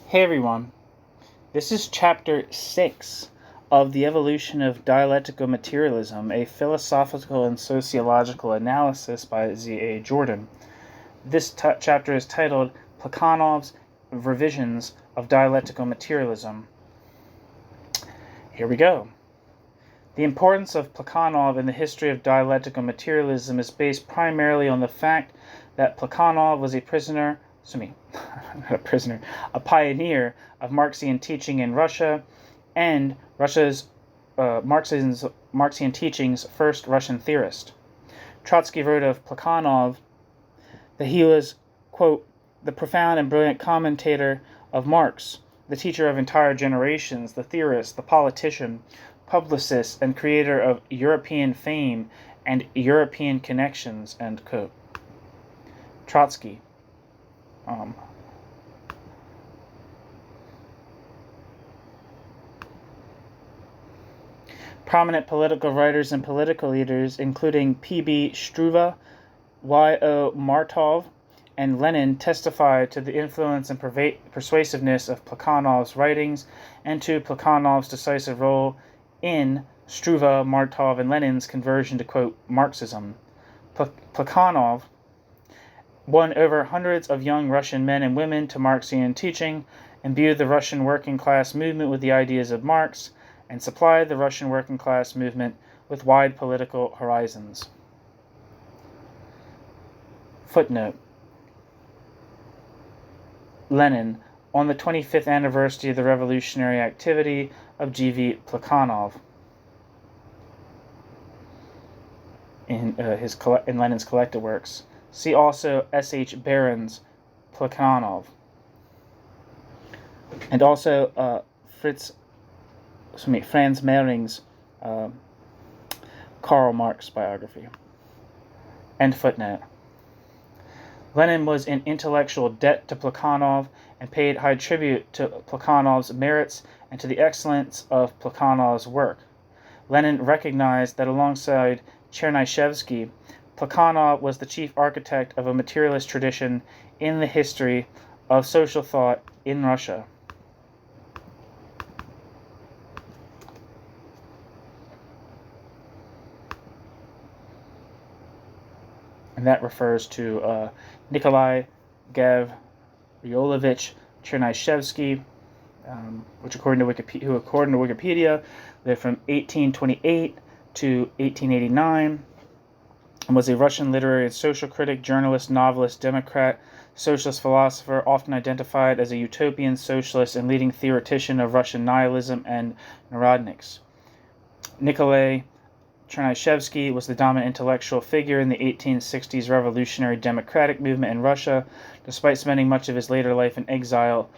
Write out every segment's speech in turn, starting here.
Hey everyone, this is chapter 6 of The Evolution of Dialectical Materialism, a philosophical and sociological analysis by Z.A. Jordan. This chapter is titled Plekhanov's Revisions of Dialectical Materialism. Here we go. The importance of Plekhanov in the history of dialectical materialism is based primarily on the fact that Plekhanov was a pioneer of Marxian teaching in Russia, and Russia's Marxian teaching's first Russian theorist. Trotsky wrote of Plekhanov that he was, quote, the profound and brilliant commentator of Marx, the teacher of entire generations, the theorist, the politician, publicist, and creator of European fame and European connections, end quote. Trotsky. Prominent political writers and political leaders, including P.B. Struve, Y.O. Martov, and Lenin, testified to the influence and persuasiveness of Plekhanov's writings and to Plekhanov's decisive role in Struve, Martov, and Lenin's conversion to, quote, Marxism. Plekhanov won over hundreds of young Russian men and women to Marxian teaching, imbued the Russian working class movement with the ideas of Marx, and supplied the Russian working class movement with wide political horizons. Footnote. Lenin, on the 25th anniversary of the revolutionary activity of G.V. Plekhanov, in Lenin's collected works. See also S.H. Baron's Plekhanov, and also Franz Mehring's Karl Marx biography. End footnote. Lenin was in intellectual debt to Plekhanov and paid high tribute to Plekhanov's merits and to the excellence of Plekhanov's work. Lenin recognized that alongside Chernyshevsky, Plekhanov was the chief architect of a materialist tradition in the history of social thought in Russia. And that refers to Nikolai Gavrilovich Chernyshevsky, who according to Wikipedia, lived from 1828 to 1889, and was a Russian literary and social critic, journalist, novelist, Democrat, socialist philosopher, often identified as a utopian socialist and leading theoretician of Russian nihilism and neurodniks. Nikolai Chernyshevsky was the dominant intellectual figure in the 1860s revolutionary democratic movement in Russia, despite spending much of his later life in exile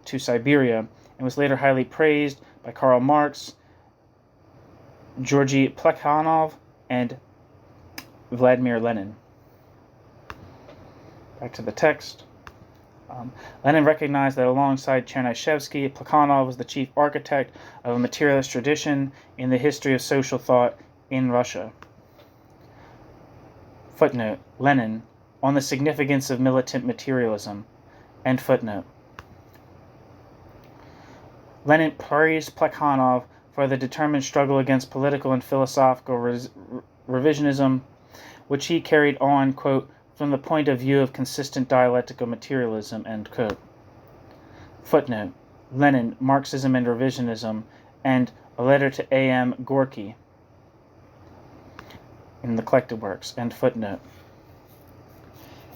to Siberia, and was later highly praised by Karl Marx, Georgi Plekhanov, and Vladimir Lenin. Back to the text. Lenin recognized that alongside Chernyshevsky, Plekhanov was the chief architect of a materialist tradition in the history of social thought in Russia. Footnote. Lenin, on the significance of militant materialism. End footnote. Lenin praised Plekhanov for the determined struggle against political and philosophical revisionism, which he carried on, quote, from the point of view of consistent dialectical materialism, end quote. Footnote. Lenin, Marxism and Revisionism, and a letter to A.M. Gorky in the collected works, end footnote.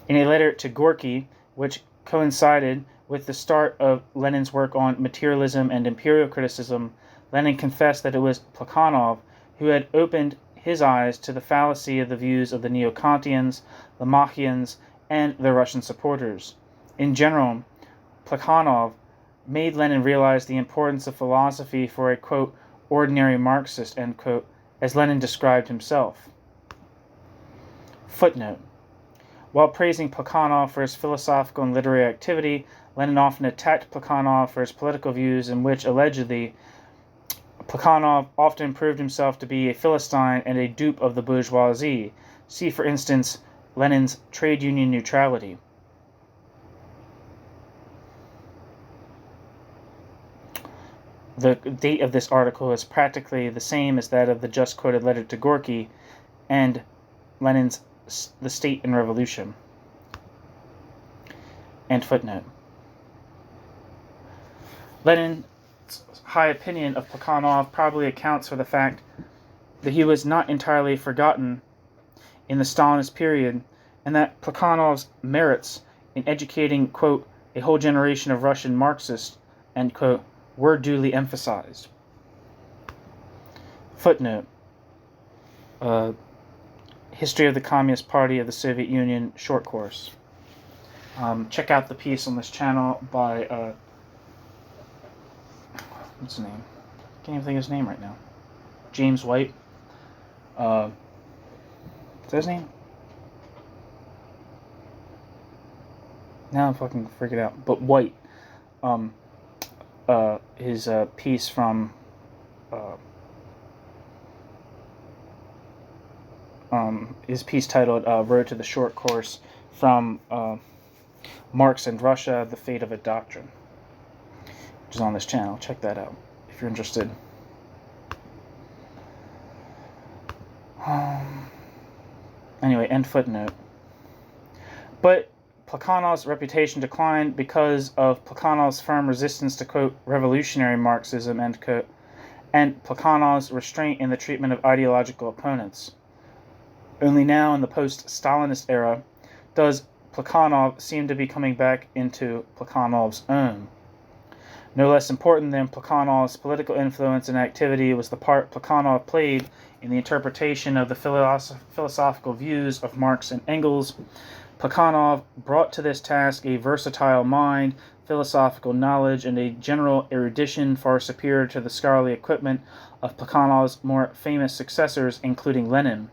In a letter to Gorky, which coincided with the start of Lenin's work on materialism and imperial criticism, Lenin confessed that it was Plekhanov who had opened his eyes to the fallacy of the views of the Neo-Kantians, the Machians, and their Russian supporters. In general, Plekhanov made Lenin realize the importance of philosophy for a, quote, ordinary Marxist, end quote, as Lenin described himself. Footnote. While praising Plekhanov for his philosophical and literary activity, Lenin often attacked Plekhanov for his political views, in which, allegedly, Plekhanov often proved himself to be a Philistine and a dupe of the bourgeoisie. See, for instance, Lenin's trade union neutrality. The date of this article is practically the same as that of the just quoted letter to Gorky and Lenin's The State and Revolution. And footnote. Lenin's high opinion of Plekhanov probably accounts for the fact that he was not entirely forgotten in the Stalinist period, and that Plekhanov's merits in educating, quote, a whole generation of Russian Marxists, end quote, were duly emphasized. Footnote. History of the Communist Party of the Soviet Union short course. Check out the piece on this channel by, what's his name? Can't even think of his name right now. James White. Is that his name? Now I'm fucking freaking out. But White. His piece from his piece titled Road to the Short Course from Marx and Russia, The Fate of a Doctrine, which is on this channel. Check that out if you're interested. Anyway, end footnote. But Plekhanov's reputation declined because of Plekhanov's firm resistance to, quote, revolutionary Marxism, end quote, and Plekhanov's restraint in the treatment of ideological opponents. Only now, in the post-Stalinist era, does Plekhanov seem to be coming back into Plekhanov's own. No less important than Plekhanov's political influence and activity was the part Plekhanov played in the interpretation of the philosophical views of Marx and Engels. Plekhanov brought to this task a versatile mind, philosophical knowledge, and a general erudition far superior to the scholarly equipment of Plekhanov's more famous successors, including Lenin.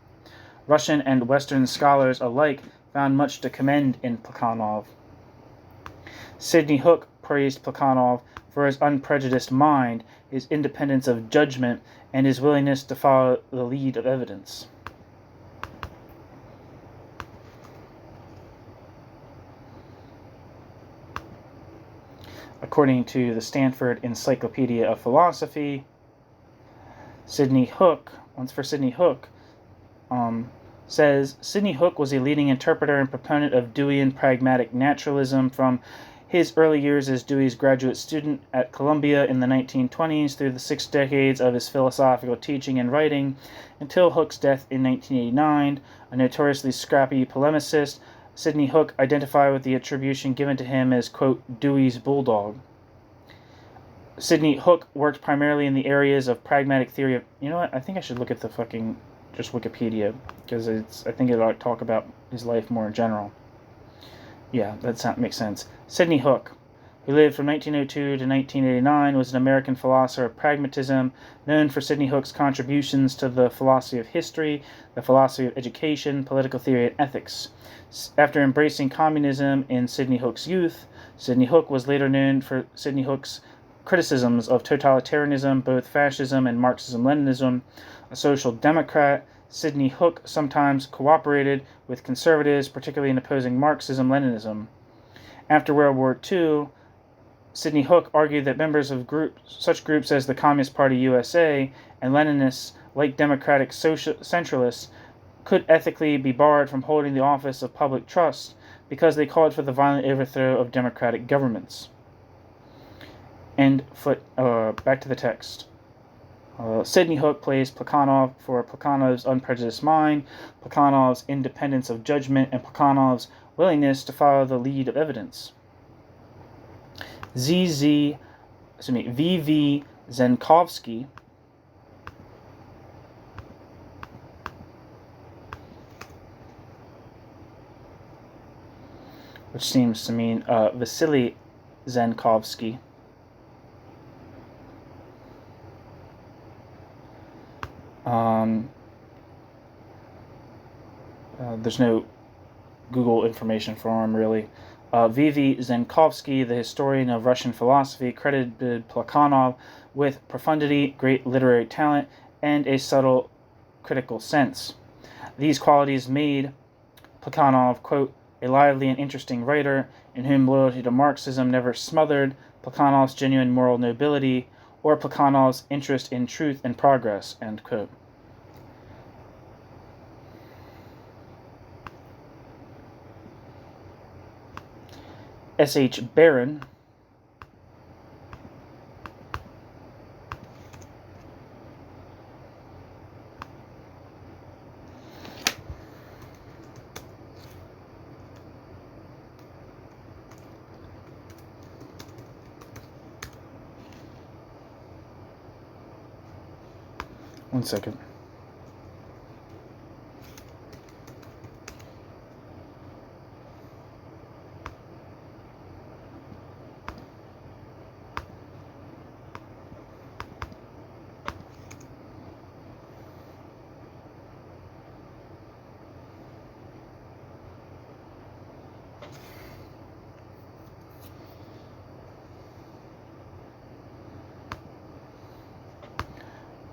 Russian and Western scholars alike found much to commend in Plekhanov. Sidney Hook praised Plekhanov for his unprejudiced mind, his independence of judgment, and his willingness to follow the lead of evidence. According to the Stanford Encyclopedia of Philosophy, Sidney Hook says, Sidney Hook was a leading interpreter and proponent of Deweyan pragmatic naturalism from his early years as Dewey's graduate student at Columbia in the 1920s through the 6 decades of his philosophical teaching and writing until Hook's death in 1989. A notoriously scrappy polemicist, Sidney Hook identified with the attribution given to him as, quote, Dewey's bulldog. Sidney Hook worked primarily in the areas of pragmatic theory of... You know what? I think I should look at the fucking... just Wikipedia, because I think it'll talk about his life more in general. Yeah, that makes sense. Sidney Hook, who lived from 1902 to 1989, was an American philosopher of pragmatism, known for Sidney Hook's contributions to the philosophy of history, the philosophy of education, political theory, and ethics. After embracing communism in Sidney Hook's youth, Sidney Hook was later known for Sidney Hook's criticisms of totalitarianism, both fascism and Marxism-Leninism. A social democrat, Sidney Hook sometimes cooperated with conservatives, particularly in opposing Marxism-Leninism. After World War II, Sidney Hook argued that members of such groups as the Communist Party USA and Leninists, like democratic centralists, could ethically be barred from holding the office of public trust because they called for the violent overthrow of democratic governments. Back to the text. Sidney Hook plays Plekhanov for Plekhanov's unprejudiced mind, Plekhanov's independence of judgment, and Plekhanov's willingness to follow the lead of evidence. V.V. Zenkovsky which seems to mean Vasily Zenkovsky. There's no Google information for him, really. V.V. Zenkovsky, the historian of Russian philosophy, credited Plekhanov with profundity, great literary talent, and a subtle critical sense. These qualities made Plekhanov, quote, a lively and interesting writer in whom loyalty to Marxism never smothered Plekhanov's genuine moral nobility or Plekhanov's interest in truth and progress, end quote. S.H. Barron, one second.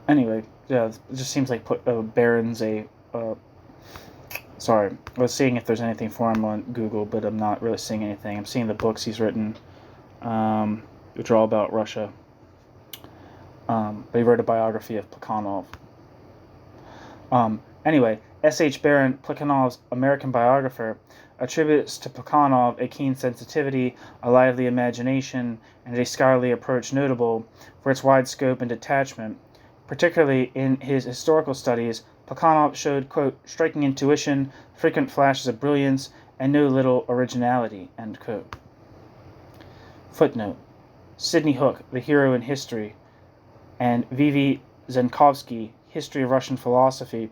Anyway, yeah, it just seems like Barron's a. Sorry, I was seeing if there's anything for him on Google, but I'm not really seeing anything. I'm seeing the books he's written, which are all about Russia. But he wrote a biography of Plekhanov. Anyway, S.H. Barron, Plekhanov's American biographer, attributes to Plekhanov a keen sensitivity, a lively imagination, and a scholarly approach notable for its wide scope and detachment. Particularly in his historical studies, Plekhanov showed, quote, striking intuition, frequent flashes of brilliance, and no little originality, end quote. Footnote. Sidney Hook, The Hero in History, and V.V. Zenkovsky, History of Russian Philosophy,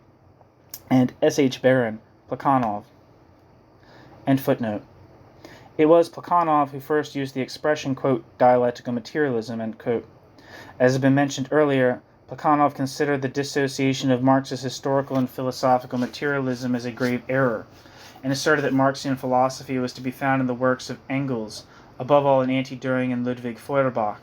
and S.H. Barron, Plekhanov. End footnote. It was Plekhanov who first used the expression, quote, dialectical materialism, end quote. As has been mentioned earlier, Plekhanov considered the dissociation of Marx's historical and philosophical materialism as a grave error, and asserted that Marxian philosophy was to be found in the works of Engels, above all in Anti-Düring and Ludwig Feuerbach.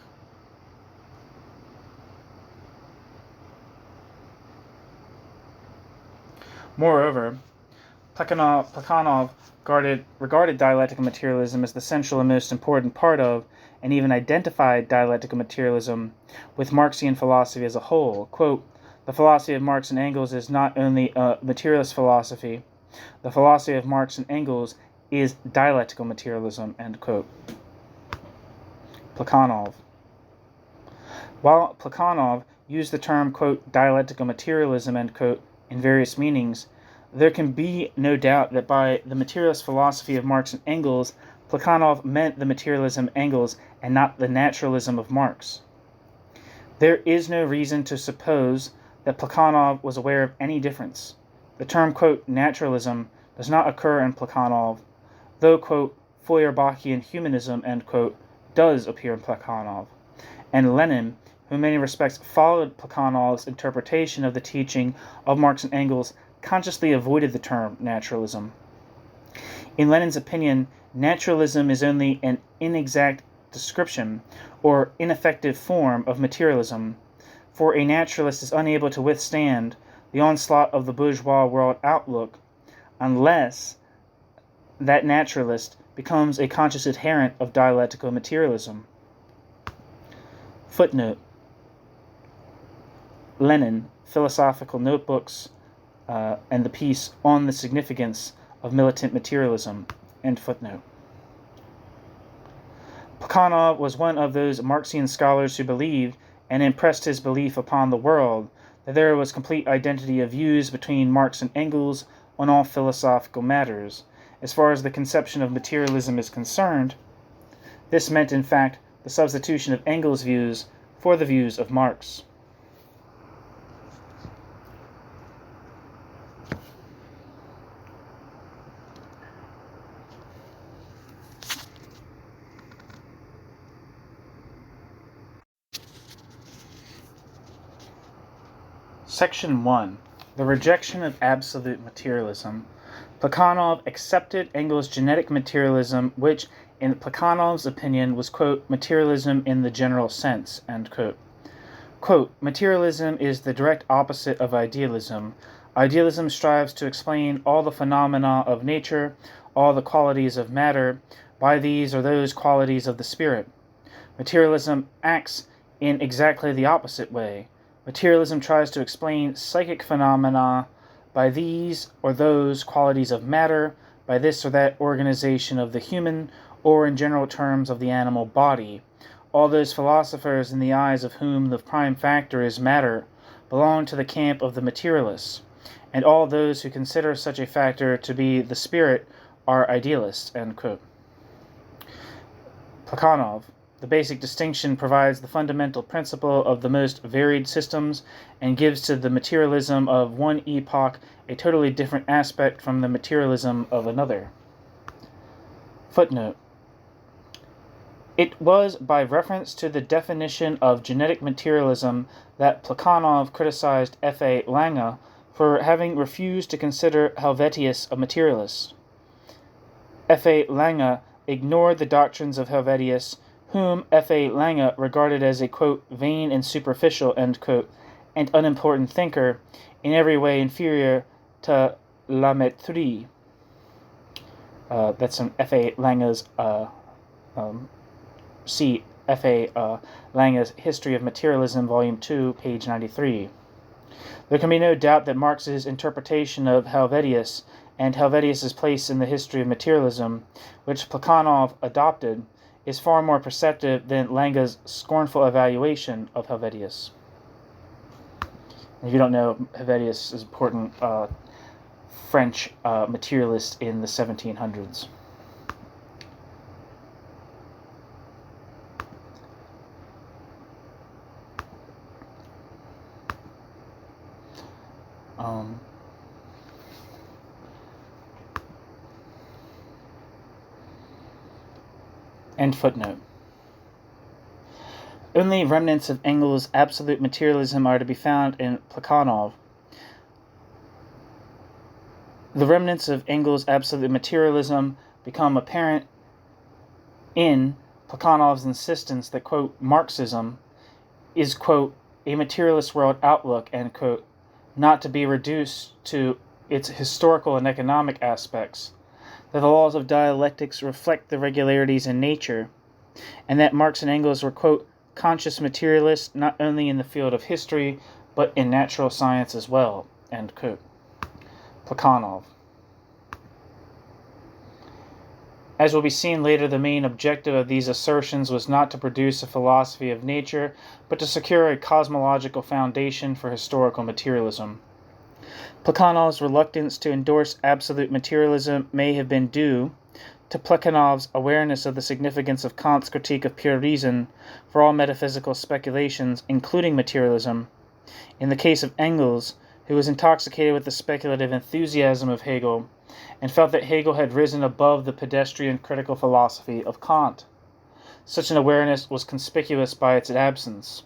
Moreover, Plekhanov regarded dialectical materialism as the central and most important part of, and even identified dialectical materialism with Marxian philosophy as a whole. Quote, the philosophy of Marx and Engels is not only a materialist philosophy, the philosophy of Marx and Engels is dialectical materialism, end quote. Plekhanov. While Plekhanov used the term, quote, dialectical materialism, end quote, in various meanings, there can be no doubt that by the materialist philosophy of Marx and Engels, Plekhanov meant the materialism of Engels and not the naturalism of Marx. There is no reason to suppose that Plekhanov was aware of any difference. The term, quote, naturalism does not occur in Plekhanov, though, quote, Feuerbachian humanism, end quote, does appear in Plekhanov. And Lenin, who in many respects followed Plekhanov's interpretation of the teaching of Marx and Engels, consciously avoided the term naturalism. In Lenin's opinion, naturalism is only an inexact description or ineffective form of materialism, for a naturalist is unable to withstand the onslaught of the bourgeois world outlook unless that naturalist becomes a conscious adherent of dialectical materialism. Footnote. Lenin, Philosophical Notebooks, and the piece on the significance of militant materialism, end footnote. Plekhanov was one of those Marxian scholars who believed, and impressed his belief upon the world, that there was complete identity of views between Marx and Engels on all philosophical matters. As far as the conception of materialism is concerned, this meant in fact the substitution of Engels' views for the views of Marx. Section 1. The rejection of absolute materialism. Plekhanov accepted Engels' genetic materialism, which, in Plekhanov's opinion, was, quote, materialism in the general sense, end quote. Quote, materialism is the direct opposite of idealism. Idealism strives to explain all the phenomena of nature, all the qualities of matter, by these or those qualities of the spirit. Materialism acts in exactly the opposite way. Materialism tries to explain psychic phenomena by these or those qualities of matter, by this or that organization of the human, or in general terms of the animal body. All those philosophers in the eyes of whom the prime factor is matter belong to the camp of the materialists, and all those who consider such a factor to be the spirit are idealists. End quote. Plekhanov. The basic distinction provides the fundamental principle of the most varied systems and gives to the materialism of one epoch a totally different aspect from the materialism of another. Footnote. It was by reference to the definition of genetic materialism that Plekhanov criticized F.A. Lange for having refused to consider Helvetius a materialist. F.A. Lange ignored the doctrines of Helvetius, whom F.A. Lange regarded as a, quote, vain and superficial, end quote, and unimportant thinker, in every way inferior to La Métrie. That's from F.A. Lange's, see F.A. Lange's History of Materialism, Volume 2, page 93. There can be no doubt that Marx's interpretation of Helvetius and Helvetius's place in the history of materialism, which Plekhanov adopted, is far more perceptive than Lange's scornful evaluation of Helvetius. If you don't know, Helvetius is an important French materialist in the 1700s. End footnote. Only remnants of Engels' absolute materialism are to be found in Plekhanov. The remnants of Engels' absolute materialism become apparent in Plekhanov's insistence that, quote, Marxism is, quote, a materialist world outlook, end quote, not to be reduced to its historical and economic aspects, that the laws of dialectics reflect the regularities in nature, and that Marx and Engels were, quote, conscious materialists not only in the field of history, but in natural science as well, end quote. Plekhanov. As will be seen later, the main objective of these assertions was not to produce a philosophy of nature, but to secure a cosmological foundation for historical materialism. Plekhanov's reluctance to endorse absolute materialism may have been due to Plekhanov's awareness of the significance of Kant's critique of pure reason for all metaphysical speculations, including materialism. In the case of Engels, who was intoxicated with the speculative enthusiasm of Hegel, and felt that Hegel had risen above the pedestrian critical philosophy of Kant. Such an awareness was conspicuous by its absence.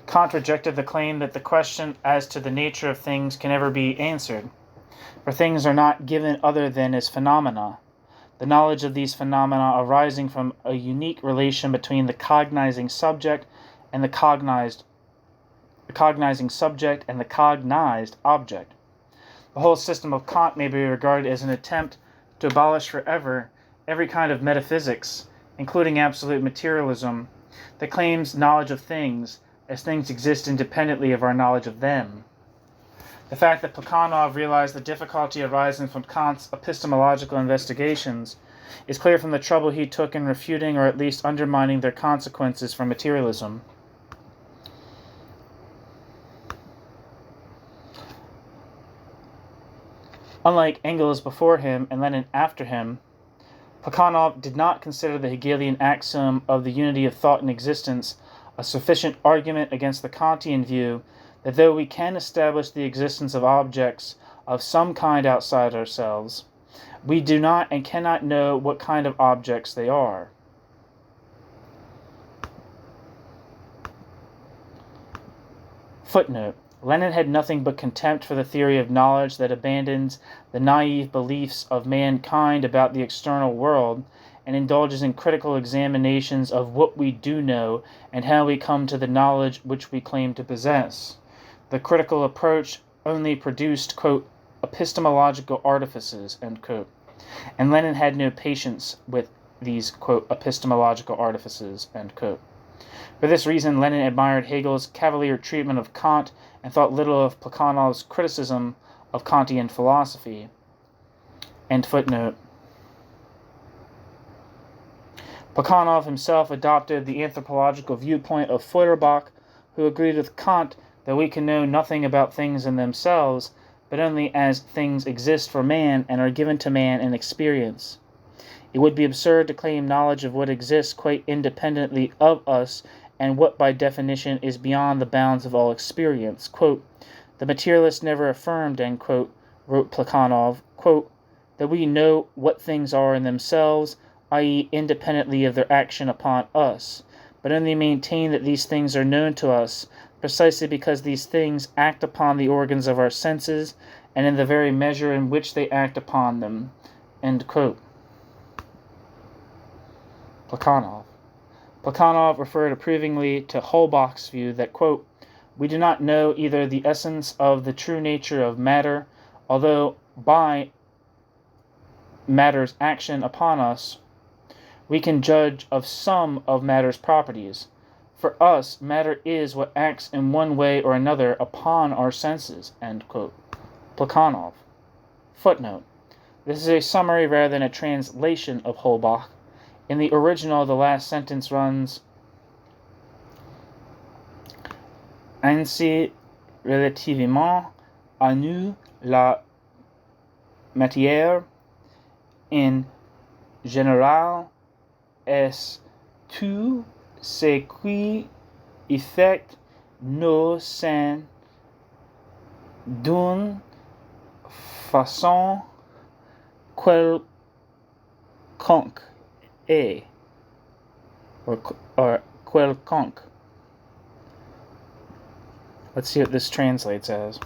Kant rejected the claim that the question as to the nature of things can ever be answered, for things are not given other than as phenomena, the knowledge of these phenomena arising from a unique relation between the cognizing subject and the cognizing subject and the cognized object. The whole system of Kant may be regarded as an attempt to abolish forever every kind of metaphysics, including absolute materialism, that claims knowledge of things as things exist independently of our knowledge of them. The fact that Plekhanov realized the difficulty arising from Kant's epistemological investigations is clear from the trouble he took in refuting or at least undermining their consequences for materialism. Unlike Engels before him and Lenin after him, Plekhanov did not consider the Hegelian axiom of the unity of thought and existence a sufficient argument against the Kantian view that though we can establish the existence of objects of some kind outside ourselves, we do not and cannot know what kind of objects they are. Footnote. Lenin had nothing but contempt for the theory of knowledge that abandons the naive beliefs of mankind about the external world and indulges in critical examinations of what we do know and how we come to the knowledge which we claim to possess. The critical approach only produced, quote, epistemological artifices, end quote, and Lenin had no patience with these, quote, epistemological artifices, end quote. For this reason, Lenin admired Hegel's cavalier treatment of Kant and thought little of Plekhanov's criticism of Kantian philosophy. End footnote. Plekhanov himself adopted the anthropological viewpoint of Feuerbach, who agreed with Kant that we can know nothing about things in themselves, but only as things exist for man and are given to man in experience. It would be absurd to claim knowledge of what exists quite independently of us and what by definition is beyond the bounds of all experience. Quote, "The materialist never affirmed," end quote, wrote Plekhanov, quote, "that we know what things are in themselves, i.e. independently of their action upon us, but only maintain that these things are known to us precisely because these things act upon the organs of our senses and in the very measure in which they act upon them." End quote. Plekhanov. Plekhanov referred approvingly to Holbach's view that, quote, "we do not know either the essence of the true nature of matter, although by matter's action upon us, we can judge of some of matter's properties. For us, matter is what acts in one way or another upon our senses." End quote. Plekhanov. Footnote. This is a summary rather than a translation of Holbach. In the original, the last sentence runs, "Ainsi, relativement à nous, la matière, en général, est tout ce qui affecte nos sens d'une façon quelconque, or quelconque." Let's see what this translates as.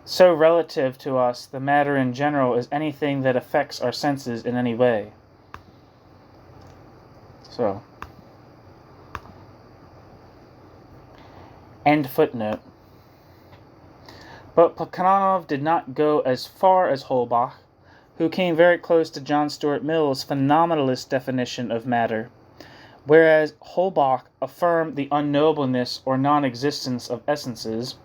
So relative to us, the matter in general is anything that affects our senses in any way. So, end footnote. But Plekhanov did not go as far as Holbach, who came very close to John Stuart Mill's phenomenalist definition of matter, whereas Holbach affirmed the unknowableness or non-existence of essences.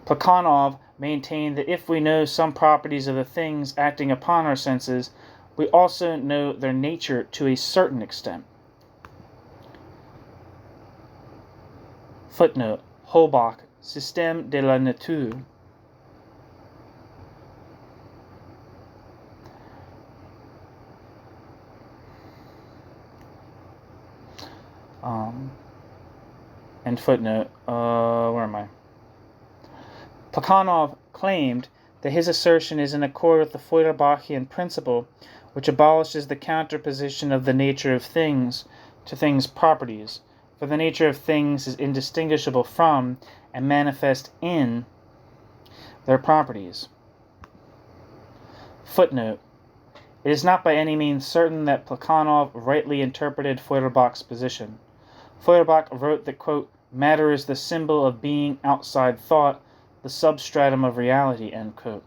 Plekhanov maintained that if we know some properties of the things acting upon our senses, we also know their nature to a certain extent. Footnote. Holbach, Système de la Nature. End footnote. Where am I? Plekhanov claimed that his assertion is in accord with the Feuerbachian principle, which abolishes the counterposition of the nature of things to things' properties, for the nature of things is indistinguishable from and manifest in their properties. Footnote. It is not by any means certain that Plekhanov rightly interpreted Feuerbach's position. Feuerbach wrote that, quote, "matter is the symbol of being outside thought, the substratum of reality," end quote.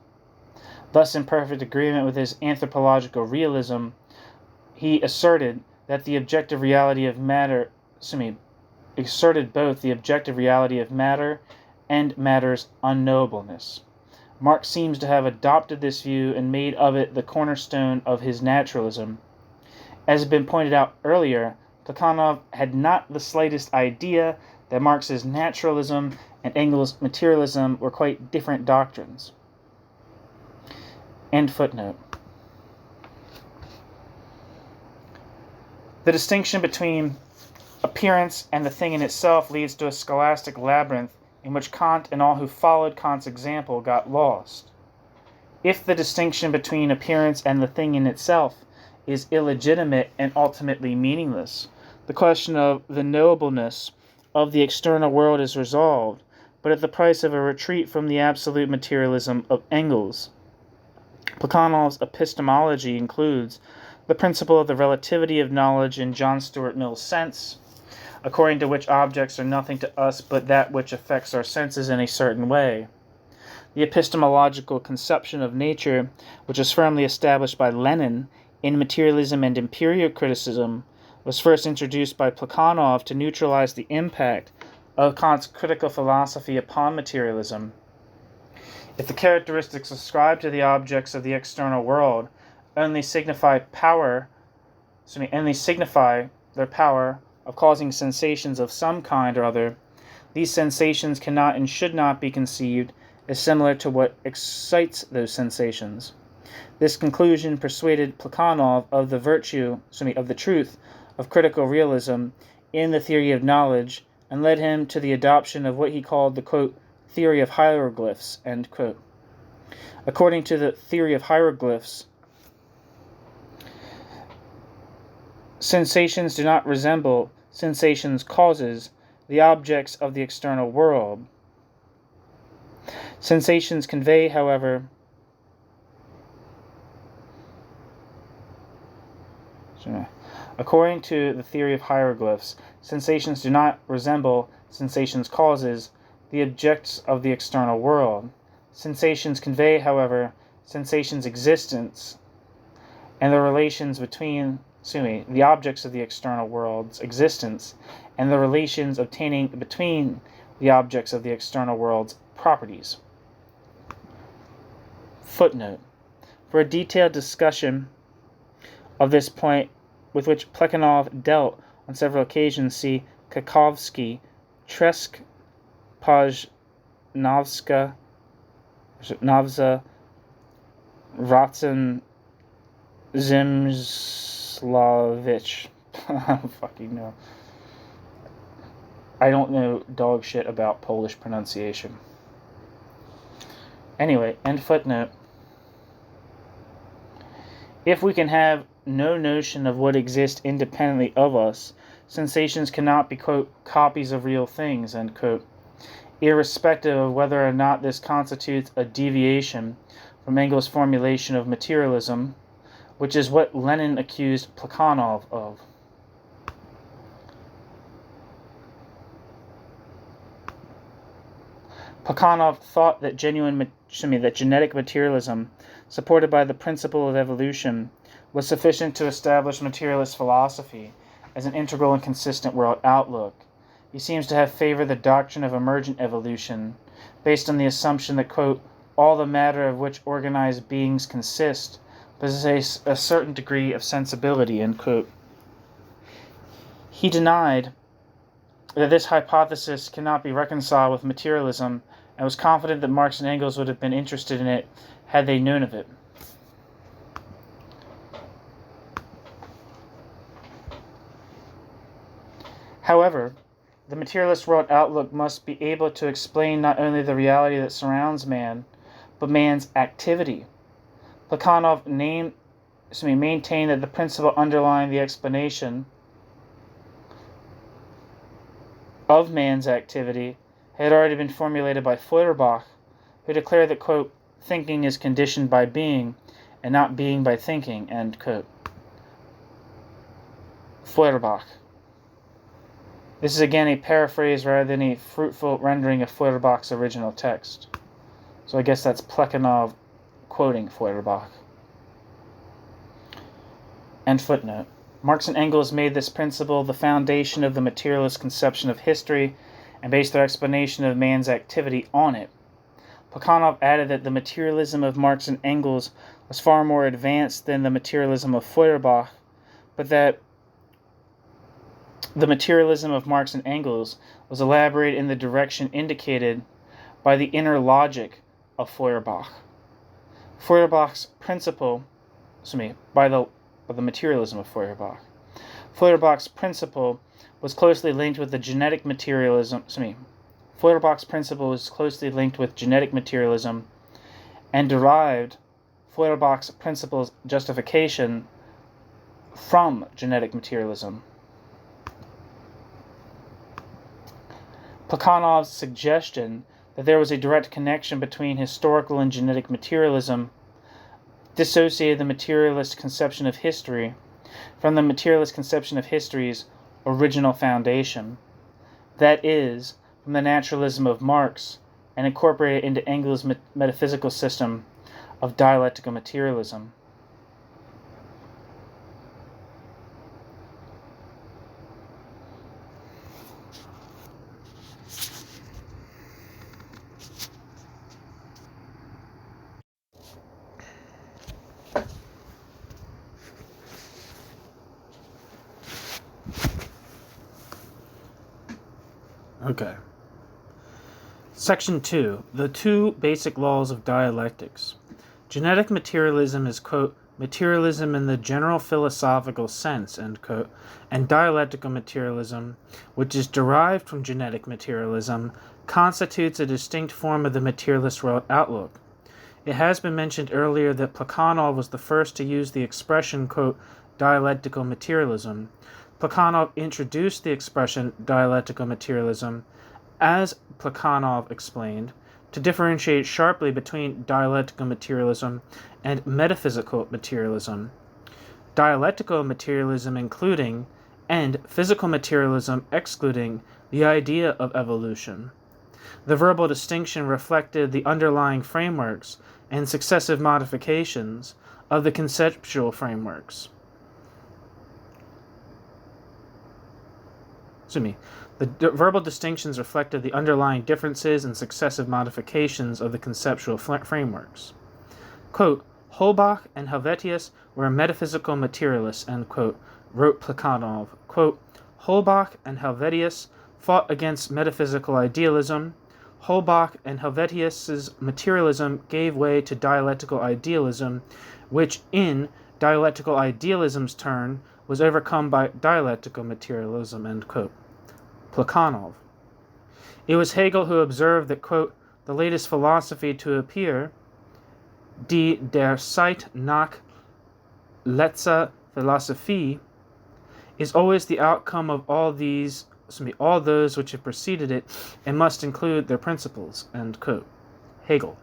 Thus, in perfect agreement with his anthropological realism, he asserted that the objective reality of matter, asserted both the objective reality of matter and matter's unknowableness. Marx seems to have adopted this view and made of it the cornerstone of his naturalism. As has been pointed out earlier, Plekhanov had not the slightest idea that Marx's naturalism and Engels' materialism were quite different doctrines. End footnote. The distinction between appearance and the thing in itself leads to a scholastic labyrinth in which Kant and all who followed Kant's example got lost. If the distinction between appearance and the thing in itself is illegitimate and ultimately meaningless, the question of the knowableness of the external world is resolved, but at the price of a retreat from the absolute materialism of Engels. Plekhanov's epistemology includes the principle of the relativity of knowledge in John Stuart Mill's sense, according to which objects are nothing to us but that which affects our senses in a certain way. The epistemological conception of nature, which is firmly established by Lenin, in Materialism and Imperial Criticism was first introduced by Plekhanov to neutralize the impact of Kant's critical philosophy upon materialism. If the characteristics ascribed to the objects of the external world only signify their power of causing sensations of some kind or other, these sensations cannot and should not be conceived as similar to what excites those sensations. This conclusion persuaded Plekhanov of the truth of critical realism in the theory of knowledge, and led him to the adoption of what he called the, quote, theory of hieroglyphs, end quote. According to the theory of hieroglyphs, sensations do not resemble sensations causes, the objects of the external world. Sensations convey, however, according to the theory of hieroglyphs, sensations do not resemble sensations causes, the objects of the external world. Sensations convey, however, sensations' existence and the relations between the objects of the external world's existence and the relations obtaining between the objects of the external world's properties. Footnote. For a detailed discussion of this point with which Plekhanov dealt on several occasions, see Kautsky, Tresk, Pajnovska, Navza, Ratsan, Zimslavich. I don't fucking know. I don't know dog shit about Polish pronunciation. Anyway, end footnote. If we can have no notion of what exists independently of us, sensations cannot be, quote, copies of real things, end quote, irrespective of whether or not this constitutes a deviation from Engels' formulation of materialism, which is what Lenin accused Plekhanov of. Plekhanov thought that genetic materialism, supported by the principle of evolution, was sufficient to establish materialist philosophy as an integral and consistent world outlook. He seems to have favored the doctrine of emergent evolution, based on the assumption that, quote, all the matter of which organized beings consist possess a certain degree of sensibility, end quote. He denied that this hypothesis cannot be reconciled with materialism, and was confident that Marx and Engels would have been interested in it had they known of it. However, the materialist world outlook must be able to explain not only the reality that surrounds man, but man's activity. Plekhanov maintained that the principle underlying the explanation of man's activity had already been formulated by Feuerbach, who declared that, quote, thinking is conditioned by being, and not being by thinking, end quote. Feuerbach. This is again a paraphrase rather than a fruitful rendering of Feuerbach's original text. So I guess that's Plekhanov quoting Feuerbach. End footnote. Marx and Engels made this principle the foundation of the materialist conception of history and based their explanation of man's activity on it. Plekhanov added that the materialism of Marx and Engels was far more advanced than the materialism of Feuerbach, but that the materialism of Marx and Engels was elaborated in the direction indicated by the inner logic of Feuerbach. Feuerbach's principle, by the materialism of Feuerbach. Feuerbach's principle was closely linked with the genetic materialism. Feuerbach's principle was closely linked with genetic materialism, and derived Feuerbach's principle's justification from genetic materialism. Plekhanov's suggestion that there was a direct connection between historical and genetic materialism dissociated the materialist conception of history from the materialist conception of history's original foundation, that is, from the naturalism of Marx, and incorporated it into Engels' metaphysical system of dialectical materialism. Okay. Section 2. The two basic laws of dialectics. Genetic materialism is, quote, materialism in the general philosophical sense, end quote, and dialectical materialism, which is derived from genetic materialism, constitutes a distinct form of the materialist world outlook. It has been mentioned earlier that Plekhanov was the first to use the expression, quote, dialectical materialism. Plekhanov introduced the expression dialectical materialism, as Plekhanov explained, to differentiate sharply between dialectical materialism and metaphysical materialism. Dialectical materialism including, and physical materialism excluding, the idea of evolution. The verbal distinction reflected the underlying frameworks and successive modifications of the conceptual frameworks. The verbal distinctions reflected the underlying differences and successive modifications of the conceptual frameworks. Quote, Holbach and Helvetius were metaphysical materialists, end quote, wrote Plekhanov. Quote, Holbach and Helvetius fought against metaphysical idealism. Holbach and Helvetius's materialism gave way to dialectical idealism, which in dialectical idealism's turn was overcome by dialectical materialism, end quote. Plekhanov. It was Hegel who observed that, quote, the latest philosophy to appear, die der Zeit nach letzter Philosophie, is always the outcome of all those which have preceded it, and must include their principles, end quote. Hegel.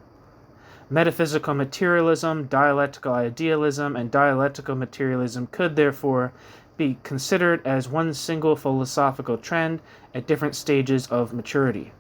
Metaphysical materialism, dialectical idealism, and dialectical materialism could therefore be considered as one single philosophical trend at different stages of maturity.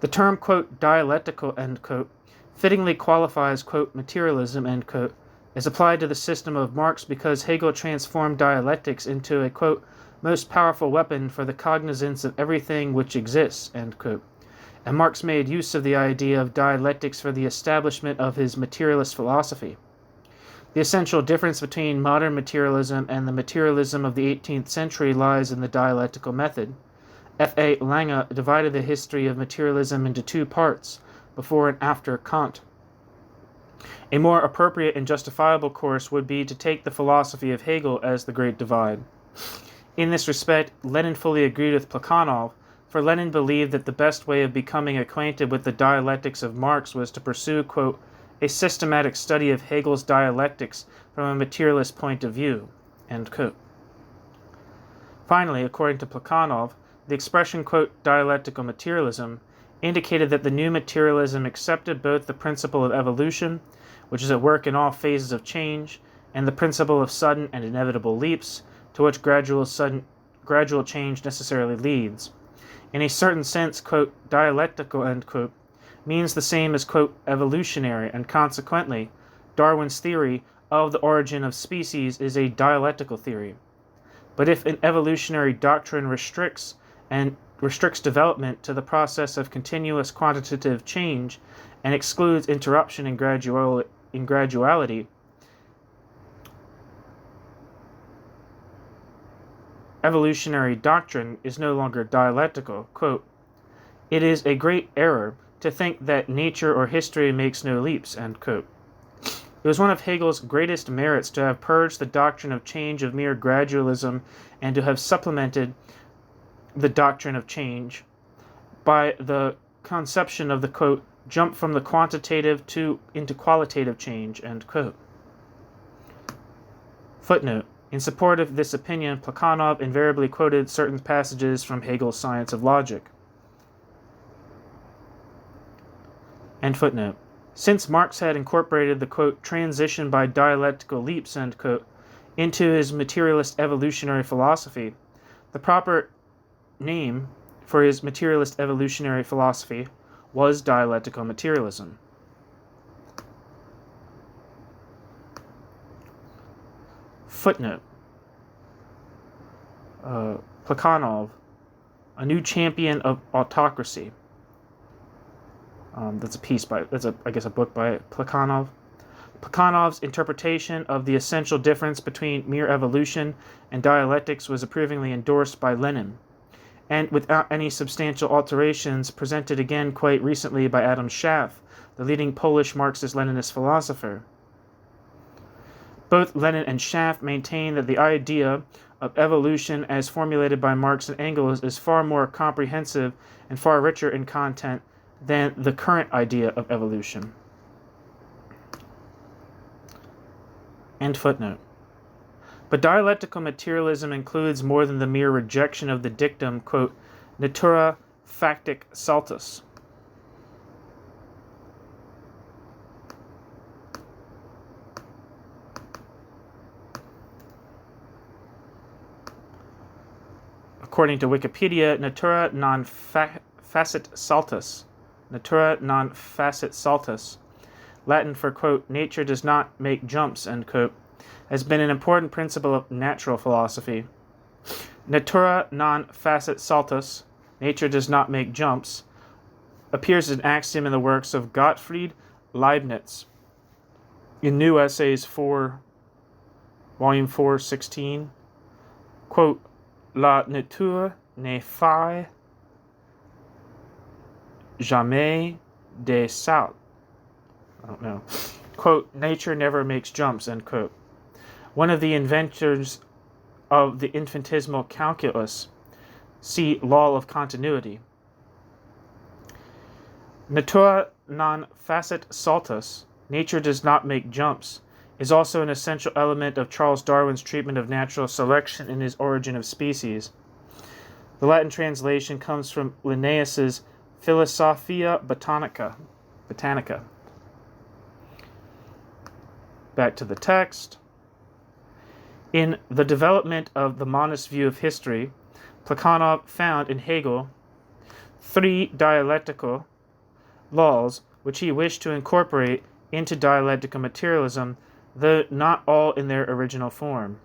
The term, quote, dialectical, end quote, fittingly qualifies, quote, materialism, end quote, as applied to the system of Marx because Hegel transformed dialectics into a, quote, most powerful weapon for the cognizance of everything which exists, end quote. And Marx made use of the idea of dialectics for the establishment of his materialist philosophy. The essential difference between modern materialism and the materialism of the 18th century lies in the dialectical method. F.A. Lange divided the history of materialism into two parts, before and after Kant. A more appropriate and justifiable course would be to take the philosophy of Hegel as the great divide. In this respect, Lenin fully agreed with Plekhanov, for Lenin believed that the best way of becoming acquainted with the dialectics of Marx was to pursue, quote, a systematic study of Hegel's dialectics from a materialist point of view, end quote. Finally, according to Plekhanov, the expression, quote, dialectical materialism indicated that the new materialism accepted both the principle of evolution, which is at work in all phases of change, and the principle of sudden and inevitable leaps, to which gradual change necessarily leads. In a certain sense, quote, dialectical, end quote, means the same as, quote, evolutionary, and consequently, Darwin's theory of the origin of species is a dialectical theory. But if an evolutionary doctrine restricts development to the process of continuous quantitative change and excludes interruption in graduality, evolutionary doctrine is no longer dialectical. Quote, it is a great error to think that nature or history makes no leaps, end quote. It was one of Hegel's greatest merits to have purged the doctrine of change of mere gradualism and to have supplemented the doctrine of change by the conception of the, quote, jump from the quantitative into qualitative change, end quote. Footnote. In support of this opinion, Plekhanov invariably quoted certain passages from Hegel's Science of Logic. End footnote. Since Marx had incorporated the, quote, transition by dialectical leaps, end quote, into his materialist evolutionary philosophy, the proper name for his materialist evolutionary philosophy was dialectical materialism. Footnote. Plekhanov, A New Champion of Autocracy. That's a book by Plekhanov. Plekhanov's interpretation of the essential difference between mere evolution and dialectics was approvingly endorsed by Lenin, and without any substantial alterations presented again quite recently by Adam Schaff, the leading Polish Marxist-Leninist philosopher. Both Lenin and Schaff maintain that the idea of evolution as formulated by Marx and Engels is far more comprehensive and far richer in content than the current idea of evolution. End footnote. But dialectical materialism includes more than the mere rejection of the dictum, quote, natura factic saltus. According to Wikipedia, natura non facit saltus. Natura non facit saltus, Latin for, quote, nature does not make jumps, end quote, has been an important principle of natural philosophy. Natura non facit saltus, nature does not make jumps, appears as an axiom in the works of Gottfried Leibniz. In New Essays 4, Volume 4, 16, quote, la nature ne fait jamais des salts. I don't know. Quote, nature never makes jumps, end quote. One of the inventors of the infinitesimal calculus, see law of continuity. Natura non facit saltus, nature does not make jumps, is also an essential element of Charles Darwin's treatment of natural selection in his Origin of Species. The Latin translation comes from Linnaeus's Philosophia Botanica. Back to the text. In The Development of the Monist View of History, Plekhanov found in Hegel 3 dialectical laws which he wished to incorporate into dialectical materialism, though not all in their original form.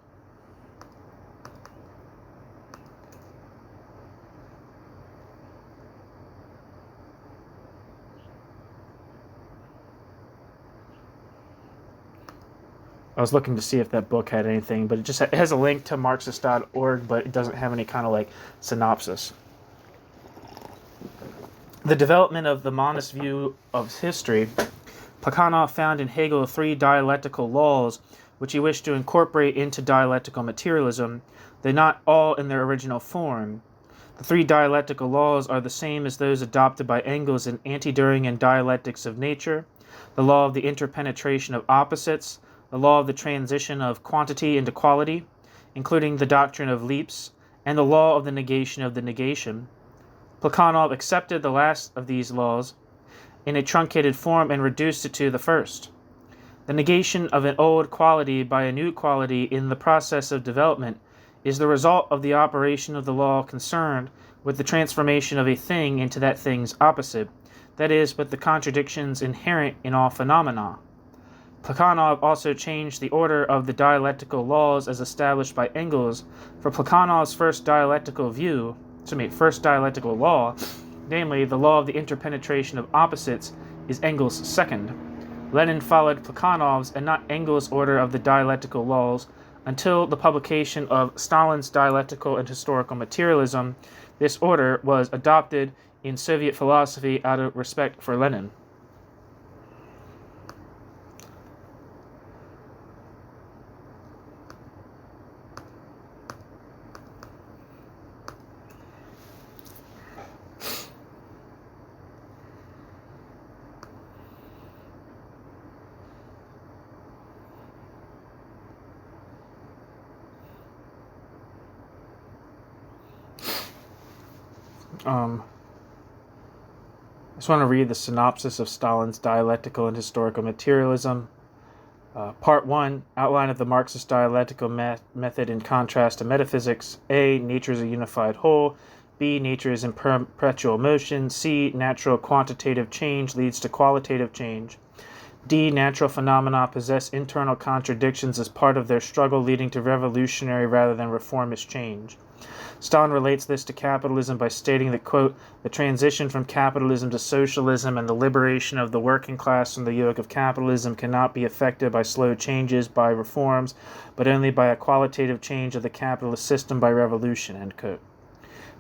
I was looking to see if that book had anything, but it has a link to Marxist.org, but it doesn't have any kind of synopsis. The Development of the Monist View of History, Plekhanov found in Hegel 3 dialectical laws which he wished to incorporate into dialectical materialism, though not all in their original form. The 3 dialectical laws are the same as those adopted by Engels in Anti-Düring and Dialectics of Nature, the law of the interpenetration of opposites, the law of the transition of quantity into quality, including the doctrine of leaps, and the law of the negation of the negation. Plekhanov accepted the last of these laws in a truncated form and reduced it to the first. The negation of an old quality by a new quality in the process of development is the result of the operation of the law concerned with the transformation of a thing into that thing's opposite, that is, with the contradictions inherent in all phenomena. Plekhanov also changed the order of the dialectical laws as established by Engels, for Plekhanov's first dialectical law, namely the law of the interpenetration of opposites, is Engels' second. Lenin followed Plekhanov's and not Engels' order of the dialectical laws until the publication of Stalin's Dialectical and Historical Materialism. This order was adopted in Soviet philosophy out of respect for Lenin. I just want to read the synopsis of Stalin's Dialectical and Historical Materialism. Part 1, Outline of the Marxist Dialectical Method in Contrast to Metaphysics. A. Nature is a unified whole. B. Nature is in perpetual motion. C. Natural quantitative change leads to qualitative change. D. Natural phenomena possess internal contradictions as part of their struggle, leading to revolutionary rather than reformist change. Stalin relates this to capitalism by stating that, quote, the transition from capitalism to socialism and the liberation of the working class from the yoke of capitalism cannot be effected by slow changes, by reforms, but only by a qualitative change of the capitalist system by revolution, end quote.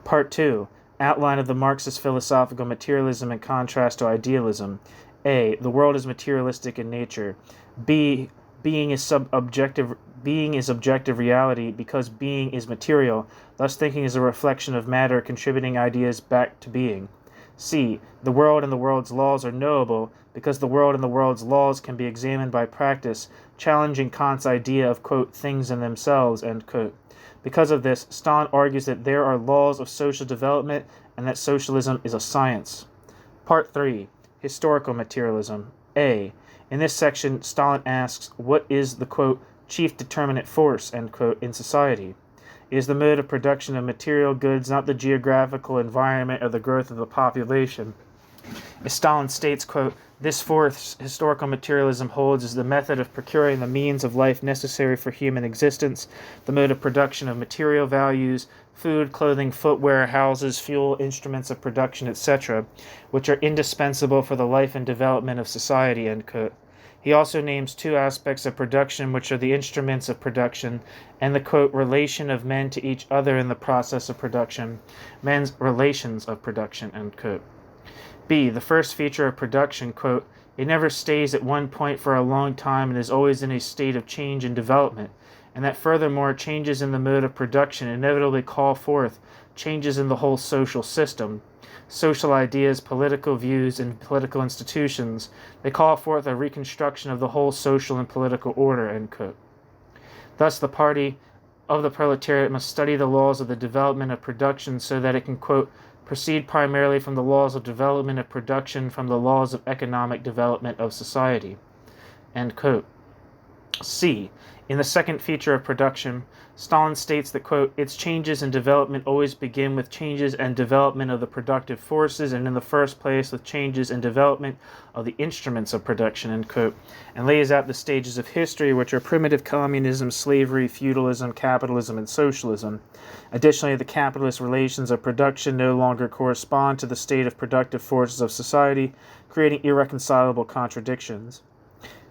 Part 2. Outline of the Marxist philosophical materialism in contrast to idealism. A. The world is materialistic in nature. B. Being is objective reality because being is material, thus thinking is a reflection of matter contributing ideas back to being. C. The world and the world's laws are knowable because the world and the world's laws can be examined by practice, challenging Kant's idea of, quote, things in themselves, end quote. Because of this, Stalin argues that there are laws of social development and that socialism is a science. Part 3. Historical materialism. A. In this section, Stalin asks, what is the, quote, chief determinate force, end quote, in society? It is the mode of production of material goods, not the geographical environment or the growth of the population. As Stalin states, quote, this force historical materialism holds is the method of procuring the means of life necessary for human existence, the mode of production of material values, food, clothing, footwear, houses, fuel, instruments of production, etc., which are indispensable for the life and development of society, end quote. He also names two aspects of production, which are the instruments of production and the, quote, relation of men to each other in the process of production, men's relations of production, end quote. B. The first feature of production, quote, it never stays at one point for a long time and is always in a state of change and development, and that furthermore changes in the mode of production inevitably call forth changes in the whole social system, social ideas, political views, and political institutions. They call forth a reconstruction of the whole social and political order, end quote. Thus, the party of the proletariat must study the laws of the development of production so that it can, quote, proceed primarily from the laws of development of production from the laws of economic development of society, end quote. C. In the second feature of production, Stalin states that, quote, its changes and development always begin with changes and development of the productive forces, and in the first place with changes and development of the instruments of production, end quote, and lays out the stages of history, which are primitive communism, slavery, feudalism, capitalism, and socialism. Additionally, the capitalist relations of production no longer correspond to the state of productive forces of society, creating irreconcilable contradictions.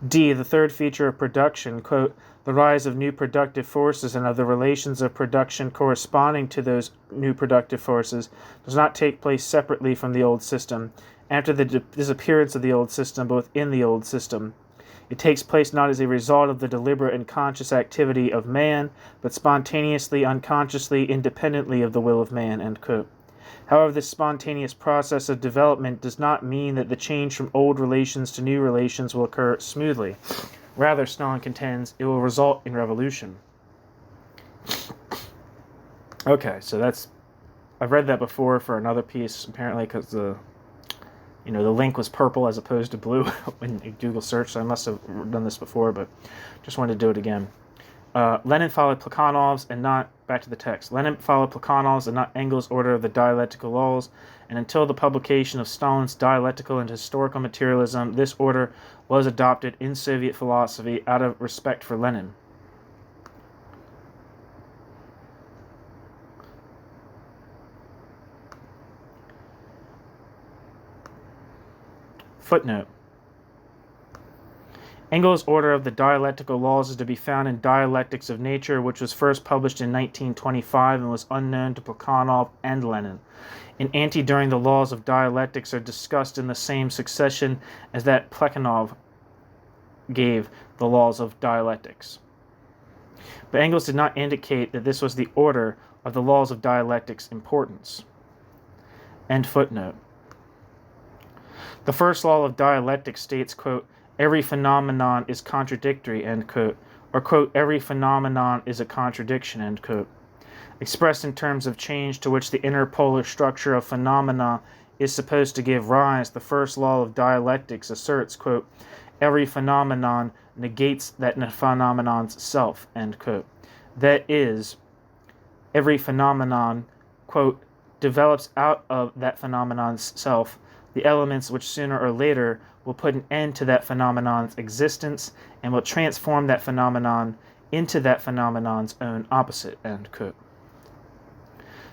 D. The third feature of production, quote, the rise of new productive forces and of the relations of production corresponding to those new productive forces does not take place separately from the old system, after the disappearance of the old system, both in the old system. It takes place not as a result of the deliberate and conscious activity of man, but spontaneously, unconsciously, independently of the will of man, end quote. However, this spontaneous process of development does not mean that the change from old relations to new relations will occur smoothly. Rather, Stalin contends, it will result in revolution. Okay, so I've read that before for another piece, apparently because the link was purple as opposed to blue when you Google search, so I must have done this before, but just wanted to do it again. Lenin followed Plekhanov's and not, back to the text, Lenin followed Plekhanov's and not Engels' order of the dialectical laws, and until the publication of Stalin's Dialectical and Historical Materialism, this order was adopted in Soviet philosophy out of respect for Lenin. Footnote. Engels' order of the dialectical laws is to be found in Dialectics of Nature, which was first published in 1925 and was unknown to Plekhanov and Lenin. In During the Laws of Dialectics are discussed in the same succession as that Plekhanov gave the laws of dialectics. But Engels did not indicate that this was the order of the laws of dialectics' importance. End footnote. The first law of dialectics states, quote, every phenomenon is contradictory, end quote, or, quote, every phenomenon is a contradiction, end quote. Expressed in terms of change to which the interpolar structure of phenomena is supposed to give rise, the first law of dialectics asserts, quote, every phenomenon negates that phenomenon's self, end quote. That is, every phenomenon, quote, develops out of that phenomenon's self the elements which sooner or later will put an end to that phenomenon's existence and will transform that phenomenon into that phenomenon's own opposite, end quote.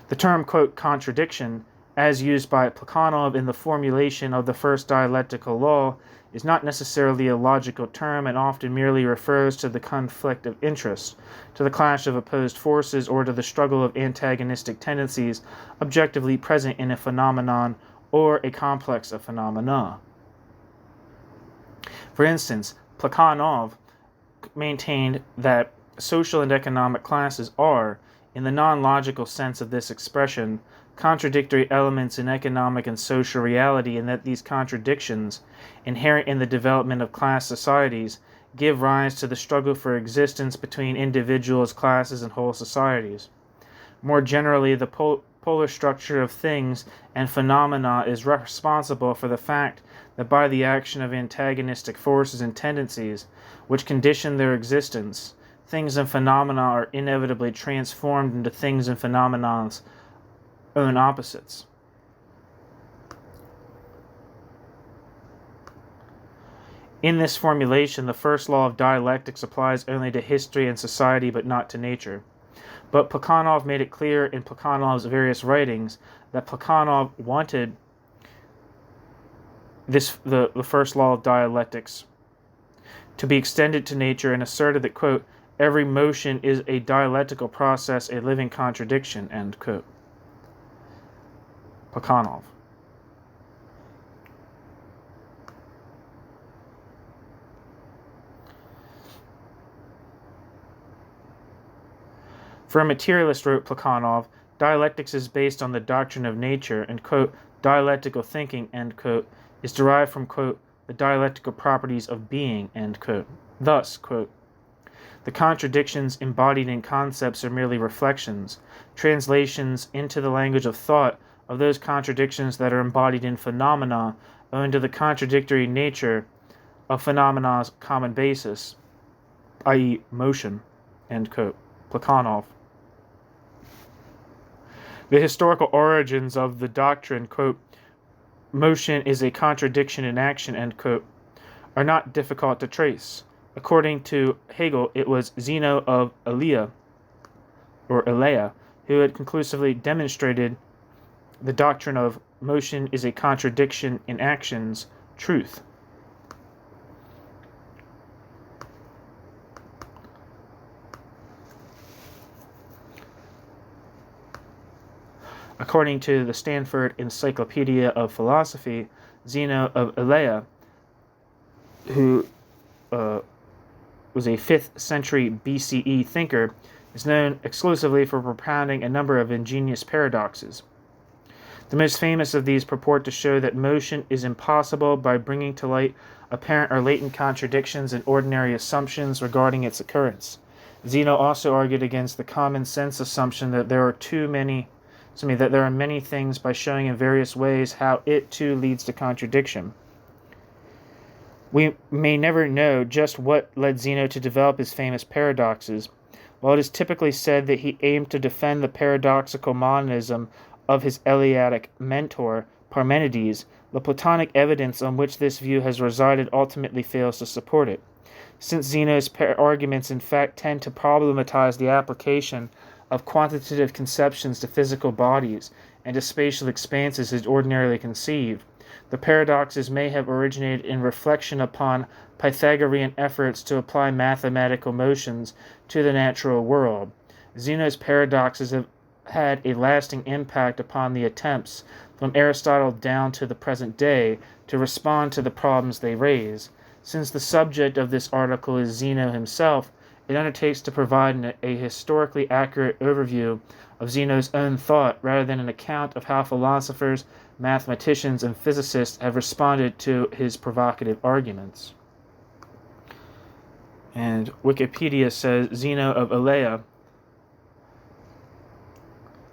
The term, quote, contradiction, as used by Plekhanov in the formulation of the first dialectical law, is not necessarily a logical term and often merely refers to the conflict of interests, to the clash of opposed forces, or to the struggle of antagonistic tendencies objectively present in a phenomenon or a complex of phenomena. For instance, Plekhanov maintained that social and economic classes are, in the non-logical sense of this expression, contradictory elements in economic and social reality, and that these contradictions, inherent in the development of class societies, give rise to the struggle for existence between individuals, classes, and whole societies. More generally, the polar structure of things and phenomena is responsible for the fact that by the action of antagonistic forces and tendencies, which condition their existence, things and phenomena are inevitably transformed into things and phenomena's own opposites. In this formulation, the first law of dialectics applies only to history and society, but not to nature. But Plekhanov made it clear in Plekhanov's various writings that Plekhanov wanted the first law of dialectics to be extended to nature, and asserted that, quote, every motion is a dialectical process, a living contradiction, end quote. Plekhanov. For a materialist, wrote Plekhanov, dialectics is based on the doctrine of nature, and, quote, dialectical thinking, end quote, is derived from, quote, the dialectical properties of being, end quote. Thus, quote, the contradictions embodied in concepts are merely reflections, translations into the language of thought of those contradictions that are embodied in phenomena owing to the contradictory nature of phenomena's common basis, i.e. motion, end quote. Plekhanov. The historical origins of the doctrine, quote, motion is a contradiction in action, end quote, are not difficult to trace. According to Hegel, it was Zeno of Elea, who had conclusively demonstrated the doctrine of motion is a contradiction in action's truth. According to the Stanford Encyclopedia of Philosophy, Zeno of Elea, who was a 5th century BCE thinker, is known exclusively for propounding a number of ingenious paradoxes. The most famous of these purport to show that motion is impossible by bringing to light apparent or latent contradictions in ordinary assumptions regarding its occurrence. Zeno also argued against the common sense assumption that there are many things by showing in various ways how it too leads to contradiction. We may never know just what led Zeno to develop his famous paradoxes. While it is typically said that he aimed to defend the paradoxical monism of his Eleatic mentor, Parmenides, the Platonic evidence on which this view has resided ultimately fails to support it. Since Zeno's arguments in fact tend to problematize the application of quantitative conceptions to physical bodies and to spatial expanses as ordinarily conceived, the paradoxes may have originated in reflection upon Pythagorean efforts to apply mathematical motions to the natural world. Zeno's paradoxes have had a lasting impact upon the attempts, from Aristotle down to the present day, to respond to the problems they raise. Since the subject of this article is Zeno himself, it undertakes to provide a historically accurate overview of Zeno's own thought rather than an account of how philosophers, mathematicians, and physicists have responded to his provocative arguments. And Wikipedia says Zeno of Elea,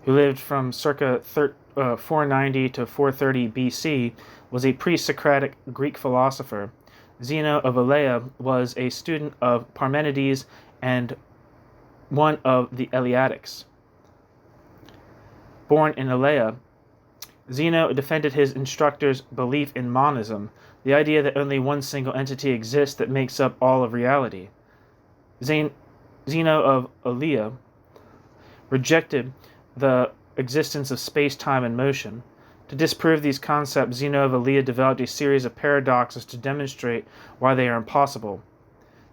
who lived from circa 490 to 430 BC, was a pre-Socratic Greek philosopher. Zeno of Elea was a student of Parmenides and one of the Eleatics. Born in Elea, Zeno defended his instructor's belief in monism, the idea that only one single entity exists that makes up all of reality. Zeno of Elea rejected the existence of space, time, and motion. To disprove these concepts, Zeno of Elea developed a series of paradoxes to demonstrate why they are impossible.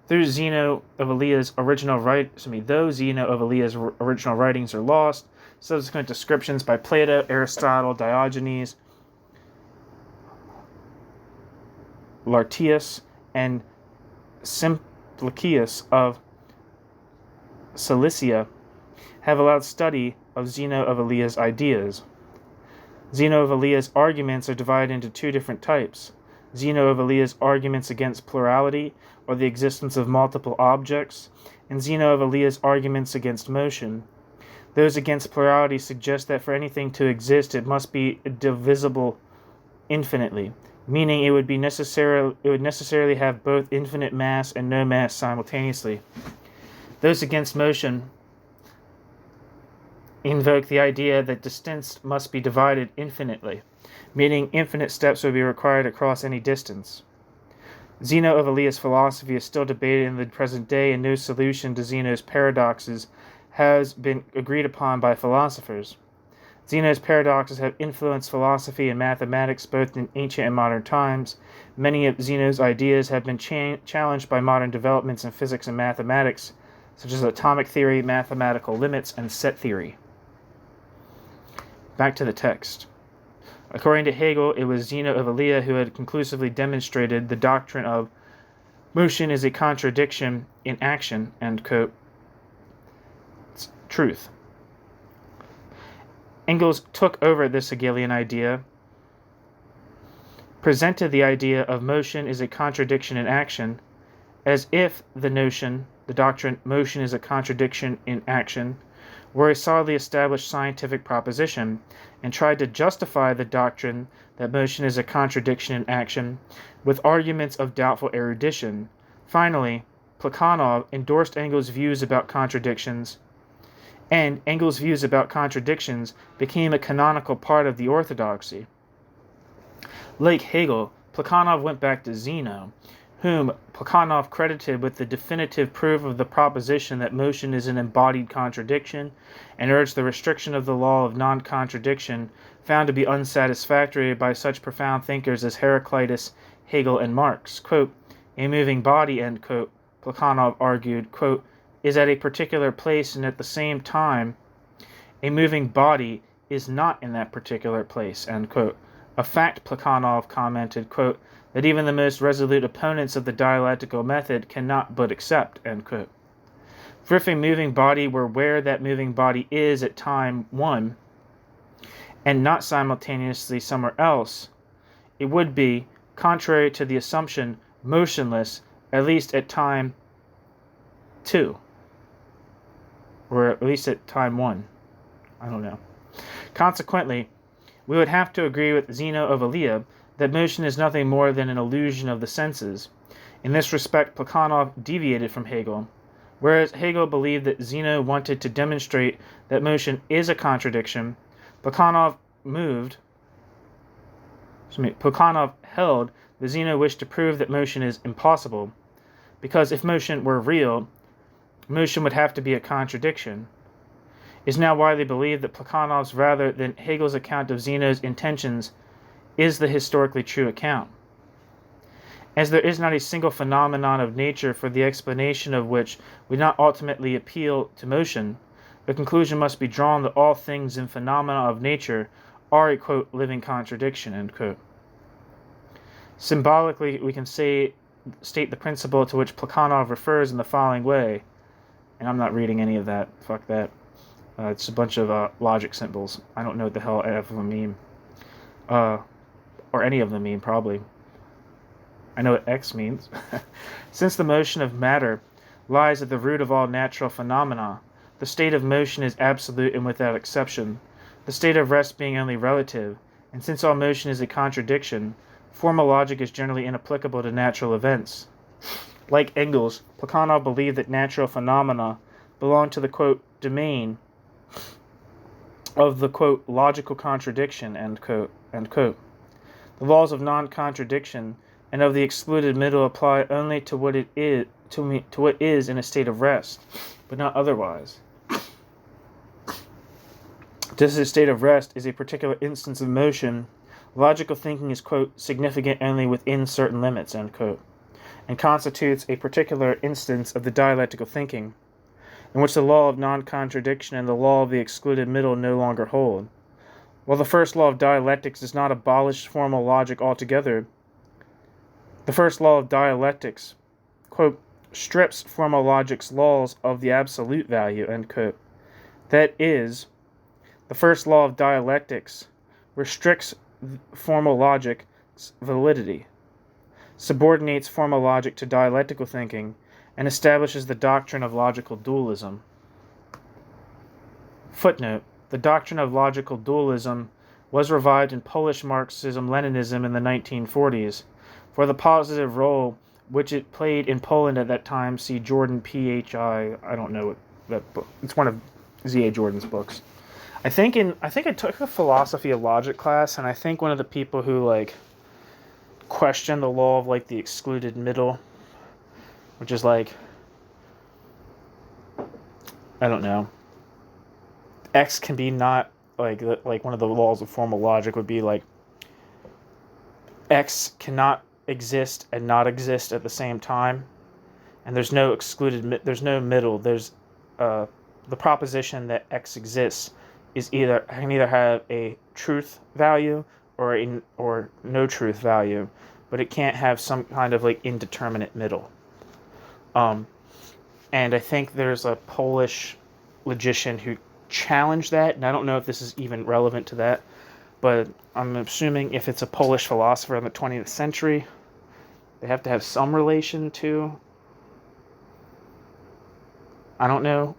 Though Zeno of Elea's original writings are lost, subsequent descriptions by Plato, Aristotle, Diogenes, Lartius, and Simplicius of Cilicia have allowed study of Zeno of Elea's ideas. Zeno of Elea's arguments are divided into two different types: Zeno of Elea's arguments against plurality, or the existence of multiple objects, and Zeno of Elea's arguments against motion. Those against plurality suggest that for anything to exist, it must be divisible infinitely, meaning it would necessarily have both infinite mass and no mass simultaneously. Those against motion invoke the idea that distance must be divided infinitely, meaning infinite steps would be required across any distance. Zeno of Elea's philosophy is still debated in the present day, and no solution to Zeno's paradoxes has been agreed upon by philosophers. Zeno's paradoxes have influenced philosophy and mathematics both in ancient and modern times. Many of Zeno's ideas have been challenged by modern developments in physics and mathematics, such as atomic theory, mathematical limits, and set theory. Back to the text. According to Hegel, it was Zeno of Elea who had conclusively demonstrated the doctrine of motion is a contradiction in action, end quote. It's truth. Engels took over this Hegelian idea, presented the idea of motion is a contradiction in action, as if the doctrine motion is a contradiction in action, were a solidly established scientific proposition, and tried to justify the doctrine that motion is a contradiction in action with arguments of doubtful erudition. Finally, Plekhanov endorsed Engels' views about contradictions, and Engels' views about contradictions became a canonical part of the orthodoxy. Like Hegel, Plekhanov went back to Zeno, whom Plekhanov credited with the definitive proof of the proposition that motion is an embodied contradiction, and urged the restriction of the law of non-contradiction, found to be unsatisfactory by such profound thinkers as Heraclitus, Hegel, and Marx. Quote, a moving body, end quote, Plekhanov argued, quote, is at a particular place, and at the same time, a moving body is not in that particular place, end quote. A fact, Plekhanov commented, quote, that even the most resolute opponents of the dialectical method cannot but accept, end quote. For if a moving body were where that moving body is at time 1, and not simultaneously somewhere else, it would be, contrary to the assumption, motionless, at least at time 2. Or at least at time 1. I don't know. Consequently, we would have to agree with Zeno of Elea that motion is nothing more than an illusion of the senses. In this respect, Plekhanov deviated from Hegel. Whereas Hegel believed that Zeno wanted to demonstrate that motion is a contradiction, Plekhanov held that Zeno wished to prove that motion is impossible, because if motion were real, motion would have to be a contradiction. It is now widely believed that Plekhanov's rather than Hegel's account of Zeno's intentions is the historically true account. As there is not a single phenomenon of nature for the explanation of which would not ultimately appeal to motion, the conclusion must be drawn that all things in phenomena of nature are a, quote, living contradiction, end quote. Symbolically, we can state the principle to which Plekhanov refers in the following way, and I'm not reading any of that, fuck that. It's a bunch of logic symbols. I don't know what the hell any of them mean. Or any of them mean, probably. I know what X means. Since the motion of matter lies at the root of all natural phenomena, the state of motion is absolute and without exception, the state of rest being only relative, and since all motion is a contradiction, formal logic is generally inapplicable to natural events. Like Engels, Plekhanov believed that natural phenomena belong to the, quote, domain of the, quote, logical contradiction, end quote, end quote. The laws of non-contradiction and of the excluded middle apply only to what it is, to what is in a state of rest, but not otherwise. Just as a state of rest is a particular instance of motion, logical thinking is, quote, significant only within certain limits, end quote, and constitutes a particular instance of the dialectical thinking, in which the law of non-contradiction and the law of the excluded middle no longer hold. While the first law of dialectics does not abolish formal logic altogether, the first law of dialectics, quote, strips formal logic's laws of the absolute value, end quote. That is, the first law of dialectics restricts formal logic's validity, subordinates formal logic to dialectical thinking, and establishes the doctrine of logical dualism. Footnote: the doctrine of logical dualism was revived in Polish Marxism, Leninism in the 1940s. For the positive role which it played in Poland at that time, see Jordan P.H.I. I don't know what that book. It's one of Z.A. Jordan's books. I think I took a philosophy of logic class, and I think one of the people who questioned the law of the excluded middle, which is I don't know, X can be not one of the laws of formal logic would be X cannot exist and not exist at the same time, and there's no there's no middle. There's the proposition that X exists can either have a truth value or no truth value, but it can't have some kind of indeterminate middle. And I think there's a Polish logician who challenged that, and I don't know if this is even relevant to that, but I'm assuming if it's a Polish philosopher in the 20th century, they have to have some relation to, I don't know,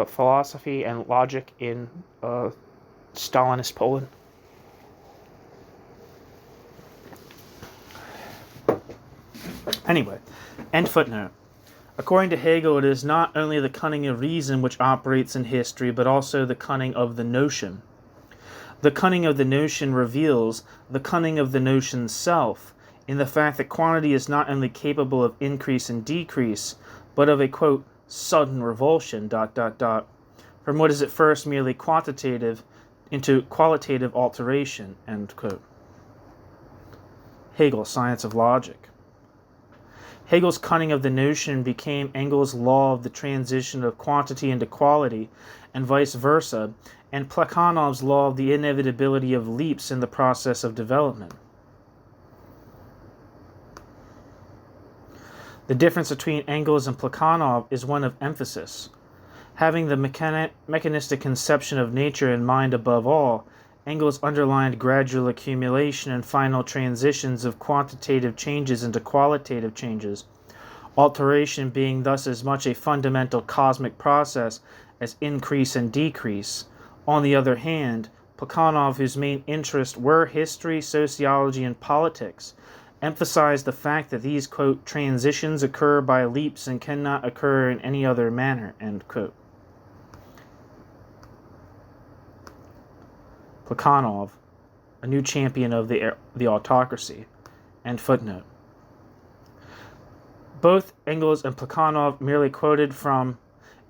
philosophy and logic in Stalinist Poland. Anyway, end footnote. According to Hegel, it is not only the cunning of reason which operates in history, but also the cunning of the notion. The cunning of the notion reveals the cunning of the notion's self in the fact that quantity is not only capable of increase and decrease, but of a, quote, sudden revulsion, ... from what is at first merely quantitative into qualitative alteration, end quote. Hegel, Science of Logic. Hegel's cunning of the notion became Engels' law of the transition of quantity into quality, and vice versa, and Plekhanov's law of the inevitability of leaps in the process of development. The difference between Engels and Plekhanov is one of emphasis. Having the mechanistic conception of nature in mind above all, Engels underlined gradual accumulation and final transitions of quantitative changes into qualitative changes, alteration being thus as much a fundamental cosmic process as increase and decrease. On the other hand, Plekhanov, whose main interests were history, sociology, and politics, emphasized the fact that these, quote, transitions occur by leaps and cannot occur in any other manner, end quote. Plekhanov, a new champion of the autocracy, end footnote. Both Engels and Plekhanov merely quoted from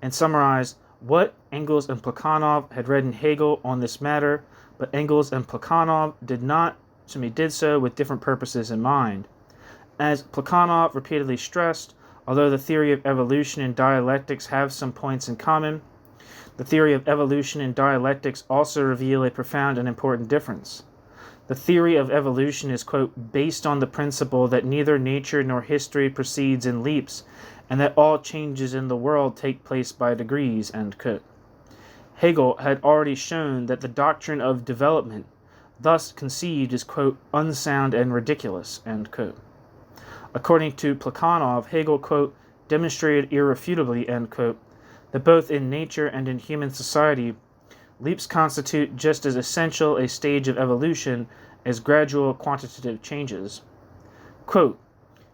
and summarized what Engels and Plekhanov had read in Hegel on this matter, but Engels and Plekhanov did so with different purposes in mind. As Plekhanov repeatedly stressed, although the theory of evolution and dialectics have some points in common, the theory of evolution and dialectics also reveal a profound and important difference. The theory of evolution is, quote, based on the principle that neither nature nor history proceeds in leaps, and that all changes in the world take place by degrees, end quote. Hegel had already shown that the doctrine of development, thus conceived, is, quote, unsound and ridiculous, end quote. According to Plekhanov, Hegel, quote, demonstrated irrefutably, end quote, that both in nature and in human society, leaps constitute just as essential a stage of evolution as gradual quantitative changes. Quote,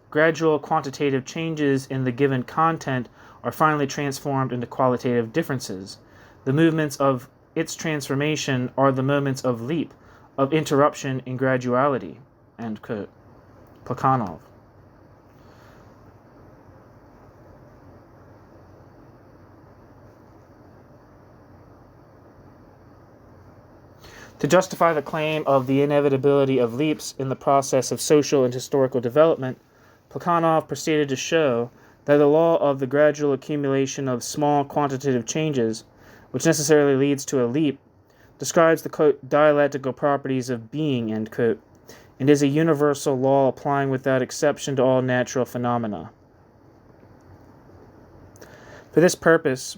gradual quantitative changes in the given content are finally transformed into qualitative differences. The movements of its transformation are the moments of leap, of interruption in graduality, end quote. Plekhanov. To justify the claim of the inevitability of leaps in the process of social and historical development, Plekhanov proceeded to show that the law of the gradual accumulation of small quantitative changes, which necessarily leads to a leap, describes the, quote, dialectical properties of being, end quote, and is a universal law applying without exception to all natural phenomena. For this purpose,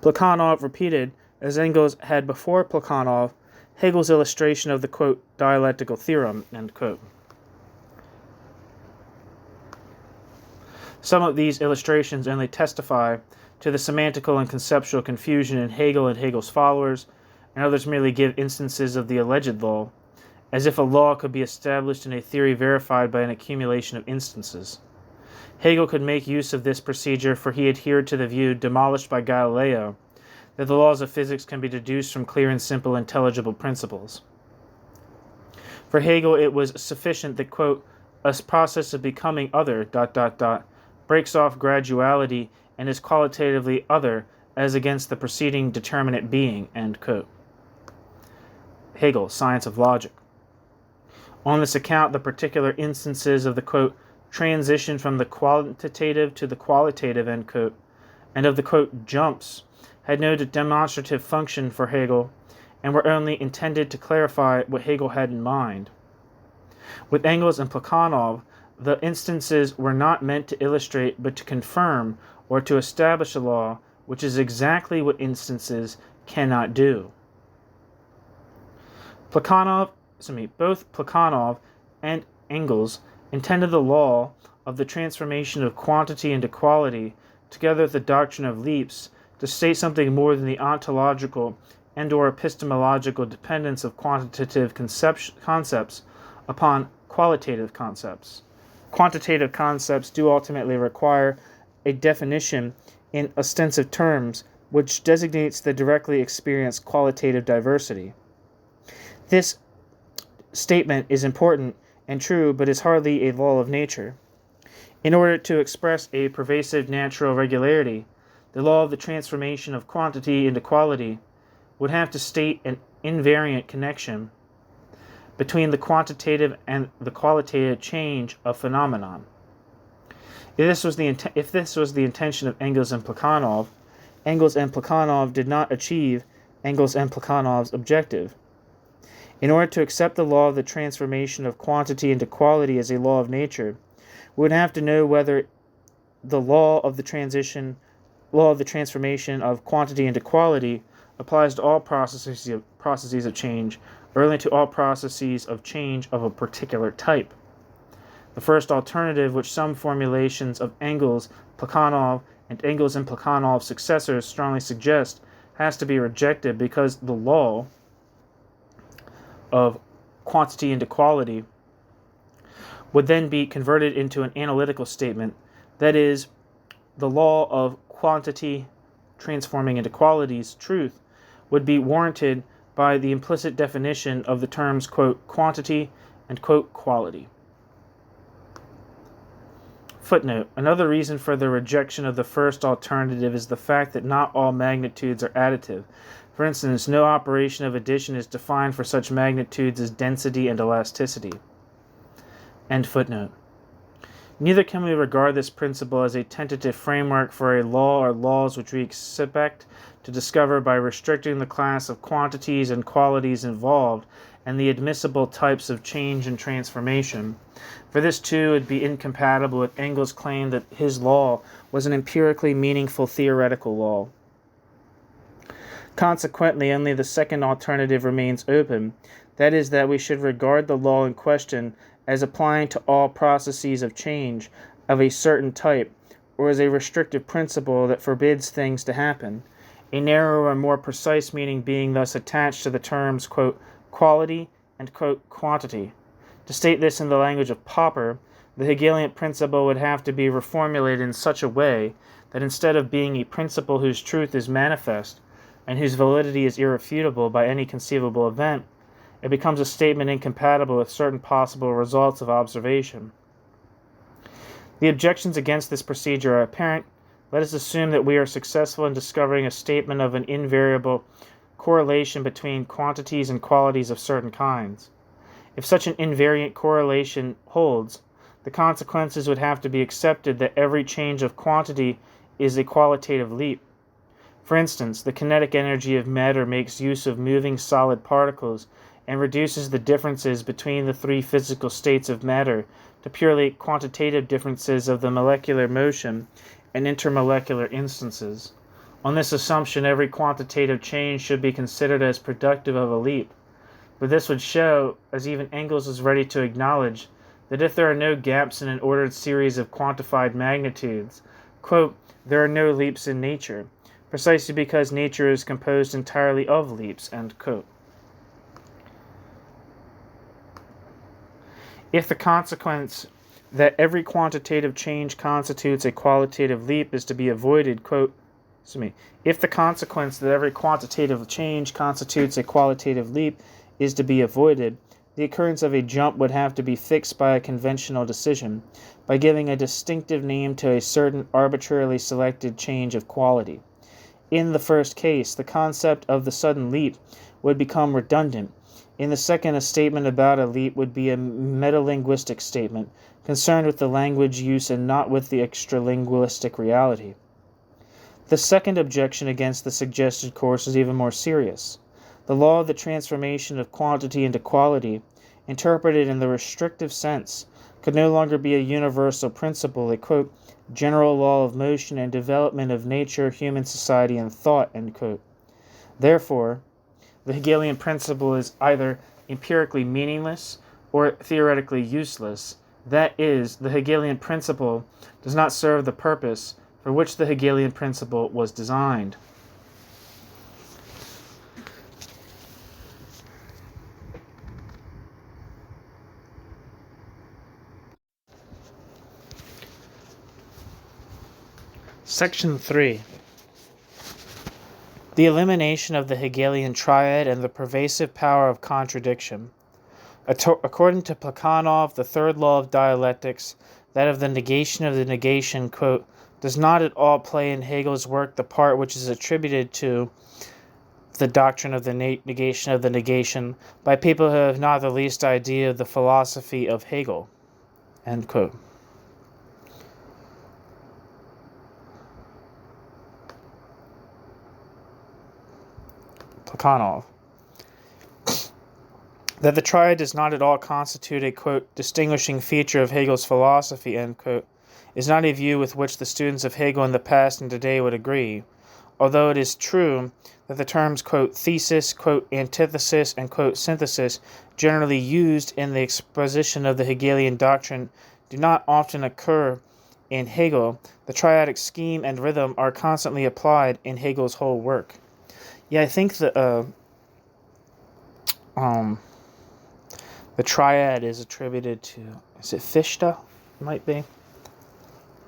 Plekhanov repeated, as Engels had before Plekhanov, Hegel's illustration of the, quote, dialectical theorem, end quote. Some of these illustrations only testify to the semantical and conceptual confusion in Hegel and Hegel's followers, and others merely give instances of the alleged law, as if a law could be established in a theory verified by an accumulation of instances. Hegel could make use of this procedure, for he adhered to the view demolished by Galileo, that the laws of physics can be deduced from clear and simple intelligible principles. For Hegel, it was sufficient that, quote, a process of becoming other, breaks off graduality and is qualitatively other as against the preceding determinate being, end quote. Hegel, Science of Logic. On this account, the particular instances of the, quote, transition from the quantitative to the qualitative, end quote, and of the, quote, jumps, had no demonstrative function for Hegel, and were only intended to clarify what Hegel had in mind. With Engels and Plekhanov, the instances were not meant to illustrate but to confirm or to establish a law, which is exactly what instances cannot do. Both Plekhanov and Engels intended the law of the transformation of quantity into quality, together with the doctrine of leaps, to state something more than the ontological and or epistemological dependence of quantitative concepts upon qualitative concepts. Quantitative concepts do ultimately require a definition in ostensive terms which designates the directly experienced qualitative diversity. This statement is important and true, but is hardly a law of nature. In order to express a pervasive natural regularity, the law of the transformation of quantity into quality would have to state an invariant connection between the quantitative and the qualitative change of phenomenon. If this was the intention of Engels and Plekhanov, Engels and Plekhanov did not achieve Engels and Plekhanov's objective. In order to accept the law of the transformation of quantity into quality as a law of nature, we would have to know whether the law of the transformation of quantity into quality applies to all processes of change, or only to all processes of change of a particular type. The first alternative, which some formulations of Engels, Plekhanov, and Engels and Plekhanov's successors strongly suggest, has to be rejected because the law of quantity into quality would then be converted into an analytical statement, that is, the law of quantity transforming into quality's truth would be warranted by the implicit definition of the terms, quote, quantity and, quote, quality. Footnote: another reason for the rejection of the first alternative is the fact that not all magnitudes are additive. For instance, no operation of addition is defined for such magnitudes as density and elasticity. End footnote. Neither can we regard this principle as a tentative framework for a law or laws which we expect to discover by restricting the class of quantities and qualities involved and the admissible types of change and transformation. For this too would be incompatible with Engels' claim that his law was an empirically meaningful theoretical law. Consequently, only the second alternative remains open, that is, that we should regard the law in question as applying to all processes of change of a certain type, or as a restrictive principle that forbids things to happen, a narrower and more precise meaning being thus attached to the terms, quote, quality and, quote, quantity. To state this in the language of Popper, the Hegelian principle would have to be reformulated in such a way that instead of being a principle whose truth is manifest and whose validity is irrefutable by any conceivable event, it becomes a statement incompatible with certain possible results of observation. The objections against this procedure are apparent. Let us assume that we are successful in discovering a statement of an invariable correlation between quantities and qualities of certain kinds. If such an invariant correlation holds, the consequences would have to be accepted that every change of quantity is a qualitative leap. For instance, the kinetic energy of matter makes use of moving solid particles and reduces the differences between the three physical states of matter to purely quantitative differences of the molecular motion and intermolecular instances. On this assumption, every quantitative change should be considered as productive of a leap. But this would show, as even Engels is ready to acknowledge, that if there are no gaps in an ordered series of quantified magnitudes, quote, there are no leaps in nature, precisely because nature is composed entirely of leaps, end quote. If the consequence that every quantitative change constitutes a qualitative leap is to be avoided, if the consequence that every quantitative change constitutes a qualitative leap is to be avoided, the occurrence of a jump would have to be fixed by a conventional decision, by giving a distinctive name to a certain arbitrarily selected change of quality. In the first case, the concept of the sudden leap would become redundant. In the second, a statement about a leap would be a metalinguistic statement, concerned with the language use and not with the extralinguistic reality. The second objection against the suggested course is even more serious. The law of the transformation of quantity into quality, interpreted in the restrictive sense, could no longer be a universal principle, a, quote, general law of motion and development of nature, human society, and thought, end quote. Therefore, the Hegelian principle is either empirically meaningless or theoretically useless. That is, the Hegelian principle does not serve the purpose for which the Hegelian principle was designed. Section 3. The elimination of the Hegelian triad and the pervasive power of contradiction. According to Plekhanov, the third law of dialectics, that of the negation, quote, does not at all play in Hegel's work the part which is attributed to the doctrine of the negation of the negation by people who have not the least idea of the philosophy of Hegel, end quote. Plekhanov. That the triad does not at all constitute a, quote, distinguishing feature of Hegel's philosophy, end quote, is not a view with which the students of Hegel in the past and today would agree, although it is true that the terms, quote, thesis, quote, antithesis, and, quote, synthesis, generally used in the exposition of the Hegelian doctrine, do not often occur in Hegel. The triadic scheme and rhythm are constantly applied in Hegel's whole work. Yeah, I think the triad is attributed to, is it Fichte? It might be.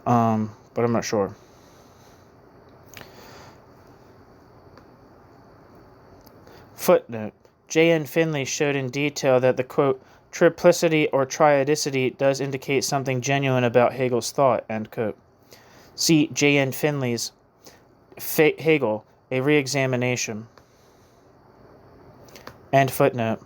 But I'm not sure. Footnote. J.N. Finley showed in detail that the, quote, triplicity or triadicity does indicate something genuine about Hegel's thought, end quote. See J.N. Finley's Hegel, a re-examination. End footnote.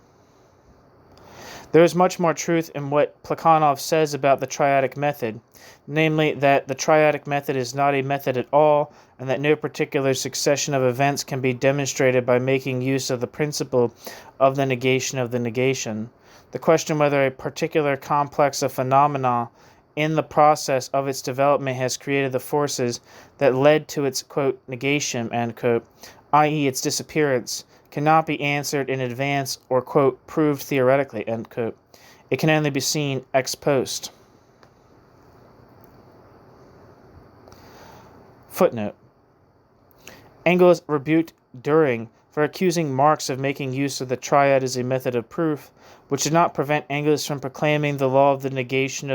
There is much more truth in what Plekhanov says about the triadic method, namely that the triadic method is not a method at all, and that no particular succession of events can be demonstrated by making use of the principle of the negation of the negation. The question whether a particular complex of phenomena in the process of its development has created the forces that led to its, quote, negation, end quote, i.e. its disappearance, cannot be answered in advance or, quote, proved theoretically, end quote. It can only be seen ex post. Footnote. Engels rebuked Dühring for accusing Marx of making use of the triad as a method of proof, which did not prevent Engels from proclaiming the law of the negation,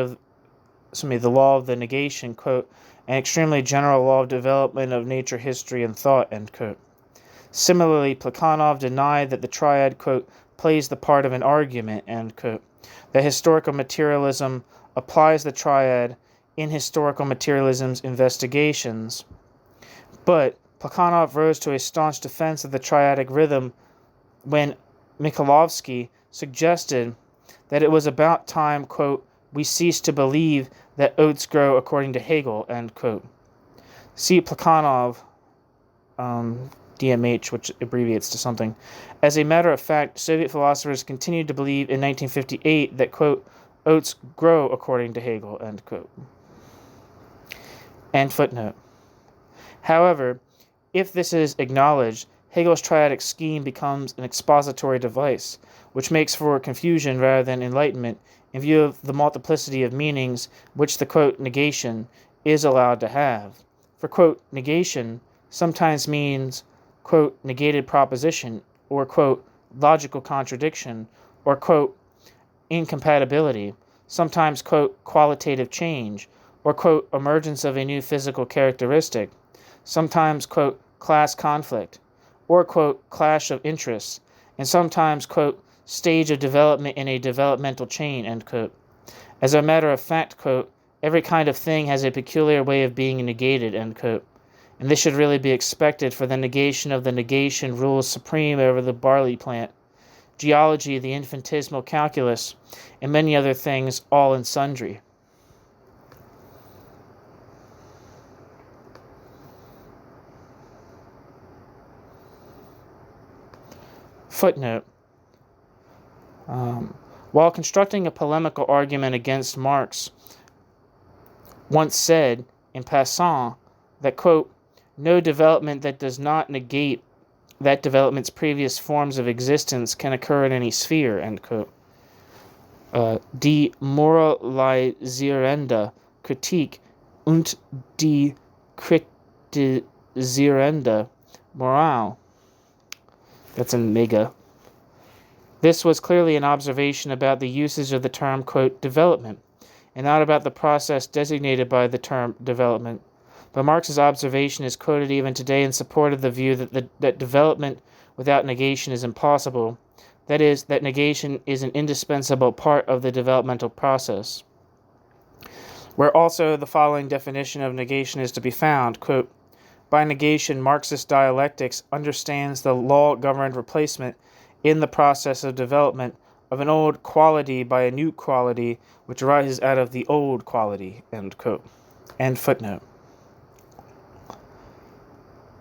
quote, an extremely general law of development of nature, history, and thought, end quote. Similarly, Plekhanov denied that the triad, quote, plays the part of an argument, end quote. That historical materialism applies the triad in historical materialism's investigations, but Plekhanov rose to a staunch defense of the triadic rhythm when Mikhailovsky suggested that it was about time, quote, we ceased to believe that oats grow according to Hegel, end quote. See Plekhanov, DMH, which abbreviates to something. As a matter of fact, Soviet philosophers continued to believe in 1958 that, quote, oats grow according to Hegel, end quote. End footnote. However, if this is acknowledged, Hegel's triadic scheme becomes an expository device, which makes for confusion rather than enlightenment in view of the multiplicity of meanings which the, quote, negation is allowed to have. For, quote, negation sometimes means, quote, negated proposition, or, quote, logical contradiction, or, quote, incompatibility, sometimes, quote, qualitative change, or, quote, emergence of a new physical characteristic, sometimes, quote, class conflict, or, quote, clash of interests, and sometimes, quote, stage of development in a developmental chain, end quote. As a matter of fact, quote, every kind of thing has a peculiar way of being negated, end quote. And this should really be expected, for the negation of the negation rules supreme over the barley plant, geology, the infinitesimal calculus, and many other things, all and sundry. Footnote. While constructing a polemical argument against Marx, once said, in passant, that, quote, no development that does not negate that development's previous forms of existence can occur in any sphere, end quote. Die moralisierende Kritik und die kritisierende Moral. That's in Mega. This was clearly an observation about the usage of the term, quote, development, and not about the process designated by the term development. But Marx's observation is quoted even today in support of the view that development without negation is impossible. That is, that negation is an indispensable part of the developmental process. Where also the following definition of negation is to be found, quote, by negation, Marxist dialectics understands the law-governed replacement in the process of development of an old quality by a new quality which arises out of the old quality, end quote. End footnote.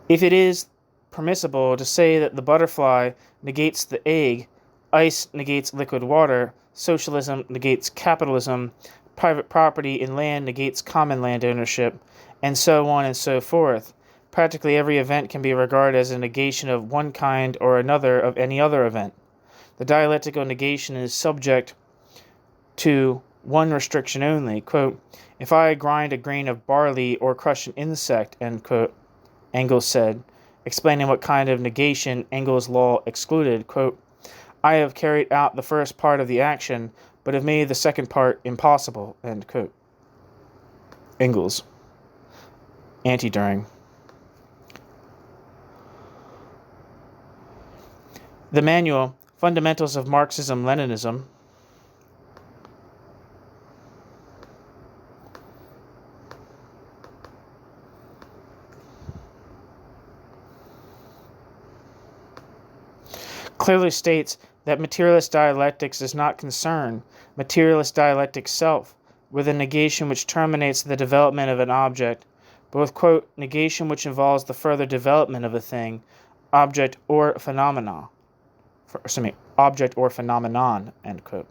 If it is permissible to say that the butterfly negates the egg, ice negates liquid water, socialism negates capitalism, private property in land negates common land ownership, and so on and so forth, practically every event can be regarded as a negation of one kind or another of any other event. The dialectical negation is subject to one restriction only, quote, if I grind a grain of barley or crush an insect, end quote, Engels said, explaining what kind of negation Engels' law excluded, quote, I have carried out the first part of the action, but have made the second part impossible, end quote. Engels. Anti-During. The manual, Fundamentals of Marxism, Leninism, clearly states that materialist dialectics does not concern materialist dialectic self with a negation which terminates the development of an object, but with, quote, negation which involves the further development of a thing, object or phenomenon, end quote.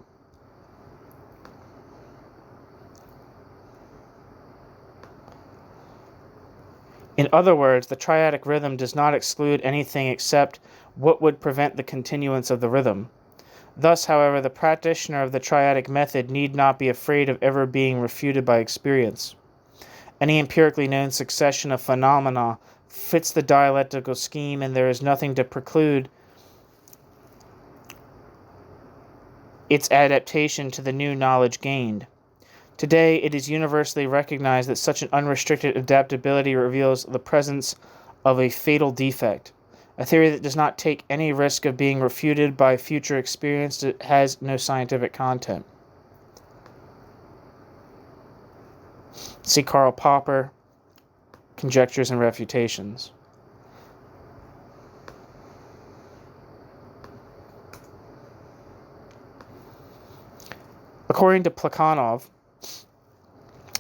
In other words, the triadic rhythm does not exclude anything except what would prevent the continuance of the rhythm. Thus, however, the practitioner of the triadic method need not be afraid of ever being refuted by experience. Any empirically known succession of phenomena fits the dialectical scheme, and there is nothing to preclude its adaptation to the new knowledge gained. Today, it is universally recognized that such an unrestricted adaptability reveals the presence of a fatal defect. A theory that does not take any risk of being refuted by future experience has no scientific content. See Karl Popper, Conjectures and Refutations. According to Plekhanov,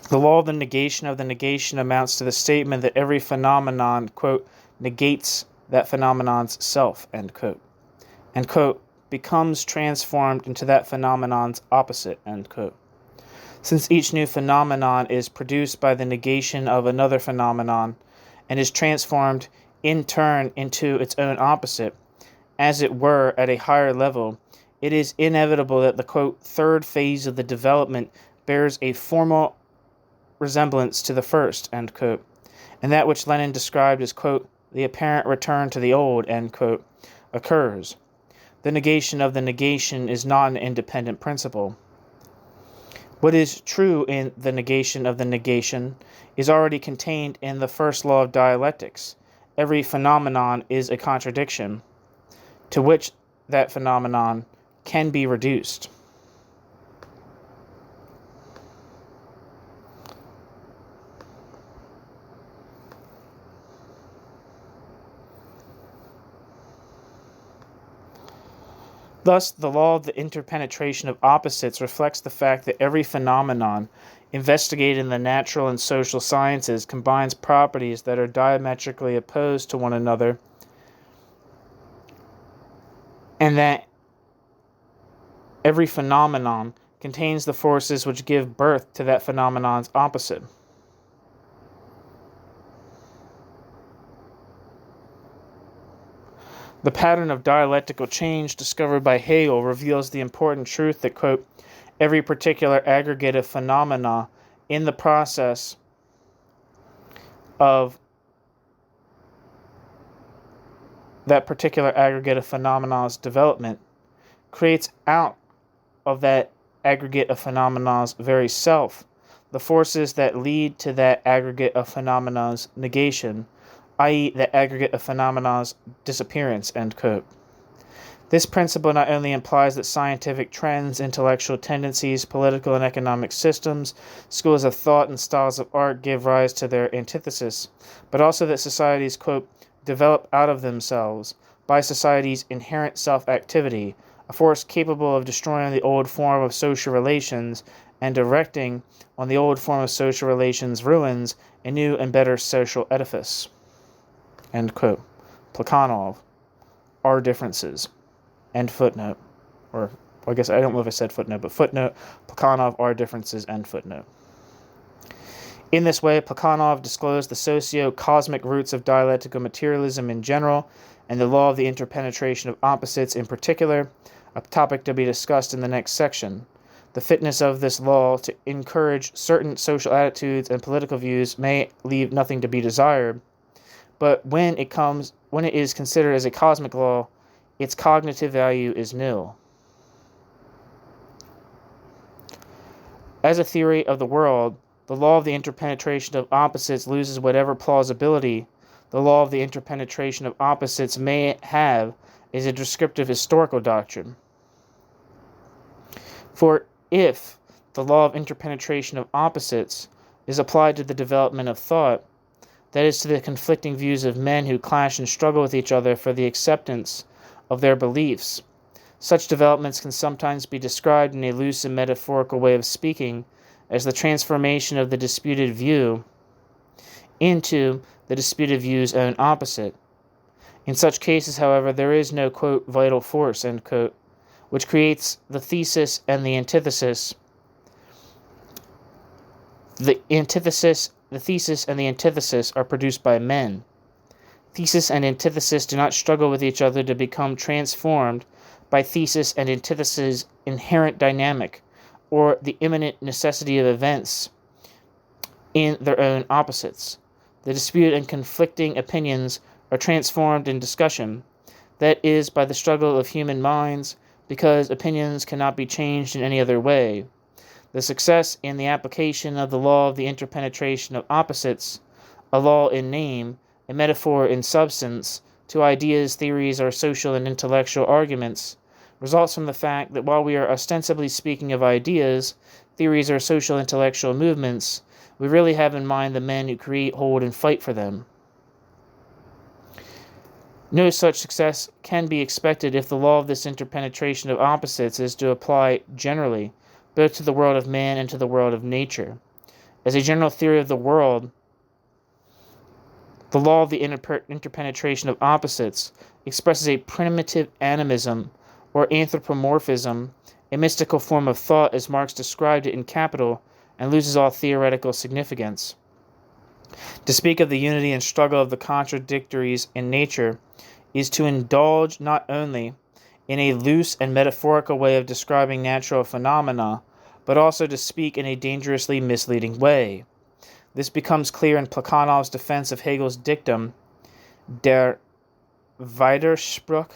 the law of the negation amounts to the statement that every phenomenon, quote, negates that phenomenon's self, end quote, and, quote, becomes transformed into that phenomenon's opposite, end quote. Since each new phenomenon is produced by the negation of another phenomenon and is transformed in turn into its own opposite, as it were at a higher level, it is inevitable that the, quote, third phase of the development bears a formal resemblance to the first, end quote, and that which Lenin described as, quote, the apparent return to the old, end quote, occurs. The negation of the negation is not an independent principle. What is true in the negation of the negation is already contained in the first law of dialectics. Every phenomenon is a contradiction, to which that phenomenon can be reduced. Thus, the law of the interpenetration of opposites reflects the fact that every phenomenon investigated in the natural and social sciences combines properties that are diametrically opposed to one another, and that every phenomenon contains the forces which give birth to that phenomenon's opposite. The pattern of dialectical change discovered by Hegel reveals the important truth that, quote, every particular aggregate of phenomena in the process of that particular aggregate of phenomena's development creates out of that aggregate of phenomena's very self the forces that lead to that aggregate of phenomena's negation, i.e. the aggregate of phenomena's disappearance, end quote. This principle not only implies that scientific trends, intellectual tendencies, political and economic systems, schools of thought, and styles of art give rise to their antithesis, but also that societies, quote, develop out of themselves, by society's inherent self-activity, a force capable of destroying the old form of social relations and directing on the old form of social relations ruins a new and better social edifice. End quote. Plekhanov, Our Differences. End footnote. Or, I guess, I don't know if I said footnote, but footnote, Plekhanov, Our Differences, end footnote. In this way, Plekhanov disclosed the socio-cosmic roots of dialectical materialism in general, and the law of the interpenetration of opposites in particular, a topic to be discussed in the next section. The fitness of this law to encourage certain social attitudes and political views may leave nothing to be desired, but when it is considered as a cosmic law, its cognitive value is nil. As a theory of the world, the law of the interpenetration of opposites loses whatever plausibility the law of the interpenetration of opposites may have as a descriptive historical doctrine. For if the law of interpenetration of opposites is applied to the development of thought, that is, to the conflicting views of men who clash and struggle with each other for the acceptance of their beliefs, such developments can sometimes be described in a loose and metaphorical way of speaking as the transformation of the disputed view into the disputed view's own opposite. In such cases, however, there is no, quote, vital force, end quote, which creates the thesis and the antithesis. The thesis and the antithesis are produced by men. Thesis and antithesis do not struggle with each other to become transformed by thesis and antithesis' inherent dynamic, or the imminent necessity of events in their own opposites. The dispute and conflicting opinions are transformed in discussion, that is, by the struggle of human minds, because opinions cannot be changed in any other way. The success in the application of the law of the interpenetration of opposites, a law in name, a metaphor in substance, to ideas, theories, or social and intellectual arguments, results from the fact that while we are ostensibly speaking of ideas, theories, or social intellectual movements, we really have in mind the men who create, hold, and fight for them. No such success can be expected if the law of this interpenetration of opposites is to apply generally, both to the world of man and to the world of nature. As a general theory of the world, the law of the interpenetration of opposites expresses a primitive animism or anthropomorphism, a mystical form of thought as Marx described it in Capital, and loses all theoretical significance. To speak of the unity and struggle of the contradictories in nature is to indulge not only in a loose and metaphorical way of describing natural phenomena, but also to speak in a dangerously misleading way. This becomes clear in Plekhanov's defense of Hegel's dictum, Der Widerspruch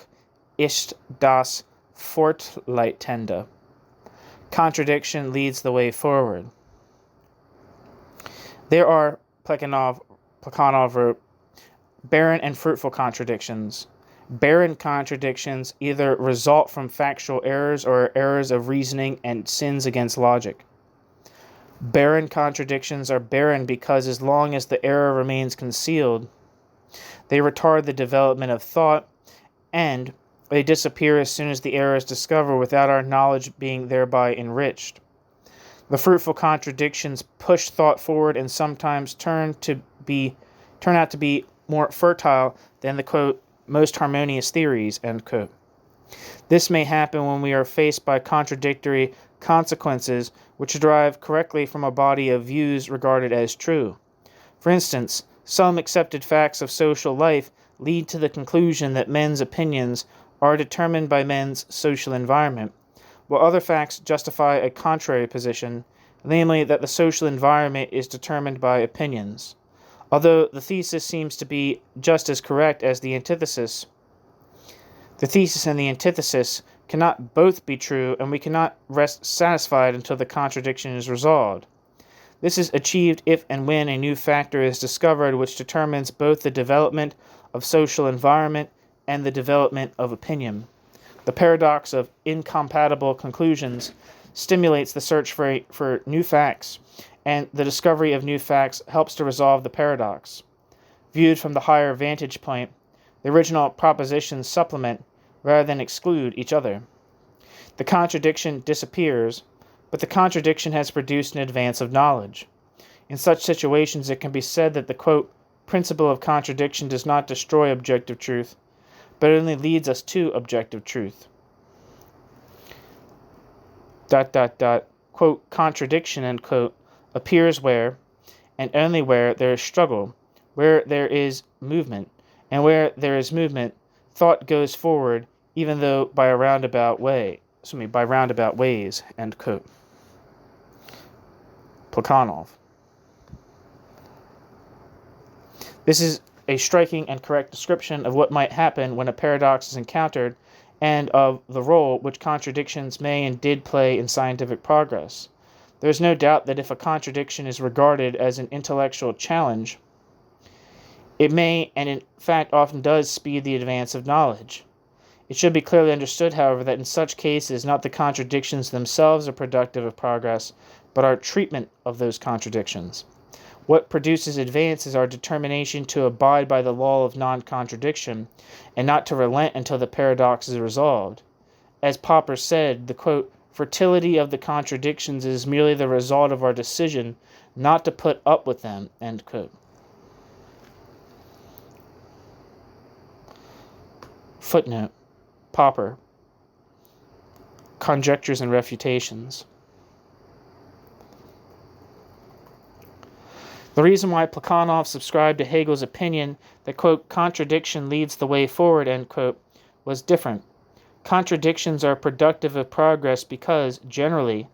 ist das Fortleitende. Contradiction leads the way forward. There are, Plekhanov wrote, barren and fruitful contradictions. Barren contradictions either result from factual errors or errors of reasoning and sins against logic. Barren contradictions are barren because as long as the error remains concealed, they retard the development of thought, and they disappear as soon as the error is discovered without our knowledge being thereby enriched. The fruitful contradictions push thought forward and sometimes turn out to be more fertile than the, quote, most harmonious theories, end quote. This may happen when we are faced by contradictory consequences which derive correctly from a body of views regarded as true. For instance, some accepted facts of social life lead to the conclusion that men's opinions are determined by men's social environment, while other facts justify a contrary position, namely that the social environment is determined by opinions. Although the thesis seems to be just as correct as the antithesis, the thesis and the antithesis cannot both be true, and we cannot rest satisfied until the contradiction is resolved. This is achieved if and when a new factor is discovered which determines both the development of social environment and the development of opinion. The paradox of incompatible conclusions stimulates the search for new facts, and the discovery of new facts helps to resolve the paradox. Viewed from the higher vantage point, the original propositions supplement rather than exclude each other. The contradiction disappears, but the contradiction has produced an advance of knowledge. In such situations, it can be said that the, quote, principle of contradiction does not destroy objective truth, but only leads us to objective truth. ... Quote, contradiction, end quote, appears where, and only where, there is struggle, where there is movement, and where there is movement, thought goes forward, even though by roundabout ways, end quote. Plekhanov. This is a striking and correct description of what might happen when a paradox is encountered, and of the role which contradictions may and did play in scientific progress. There is no doubt that if a contradiction is regarded as an intellectual challenge, it may, and in fact often does, speed the advance of knowledge. It should be clearly understood, however, that in such cases not the contradictions themselves are productive of progress, but our treatment of those contradictions. What produces advance is our determination to abide by the law of non-contradiction, and not to relent until the paradox is resolved. As Popper said, the, quote, fertility of the contradictions is merely the result of our decision not to put up with them, end quote. Footnote. Popper. Conjectures and Refutations. The reason why Plekhanov subscribed to Hegel's opinion that, quote, contradiction leads the way forward, end quote, was different. Contradictions are productive of progress because, generally,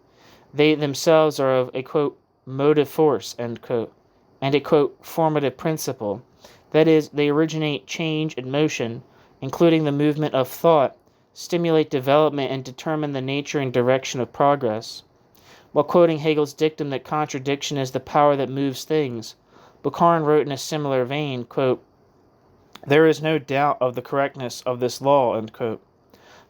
they themselves are of a, quote, motive force, end quote, and a, quote, formative principle. That is, they originate change and motion, including the movement of thought, stimulate development, and determine the nature and direction of progress. While quoting Hegel's dictum that contradiction is the power that moves things, Bukharin wrote in a similar vein, quote, there is no doubt of the correctness of this law, end quote.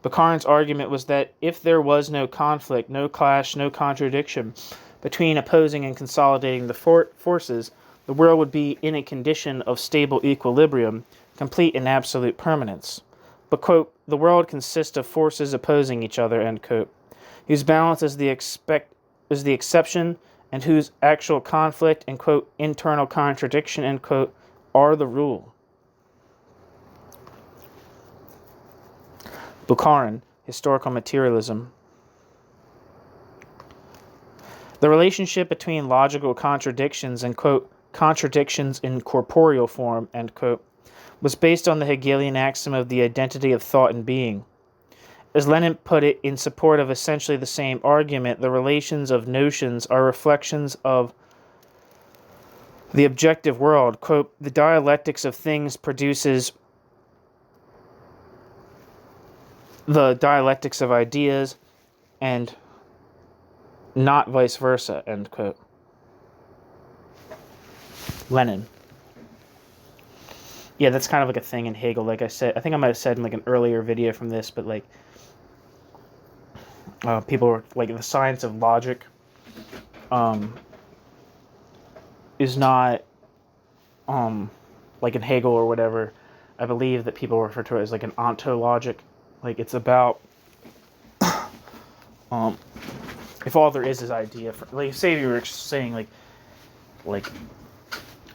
Bukharin's argument was that if there was no conflict, no clash, no contradiction between opposing and consolidating the forces, the world would be in a condition of stable equilibrium, complete and absolute permanence. But, quote, the world consists of forces opposing each other, end quote. whose balance is the exception, and whose actual conflict and, quote, internal contradiction, end quote, are the rule. Bukharin, Historical Materialism. The relationship between logical contradictions and, quote, contradictions in corporeal form, end quote, was based on the Hegelian axiom of the identity of thought and being. As Lenin put it in support of essentially the same argument, the relations of notions are reflections of the objective world. Quote, the dialectics of things produces the dialectics of ideas and not vice versa, end quote. Lenin. Yeah, that's kind of like a thing in Hegel. Like I said, I think I might have said in like an earlier video from this, but like people were like, the science of logic is not like in Hegel or whatever. I believe that people refer to it as like an ontologic. Like it's about if all there is idea for, like, say you were saying like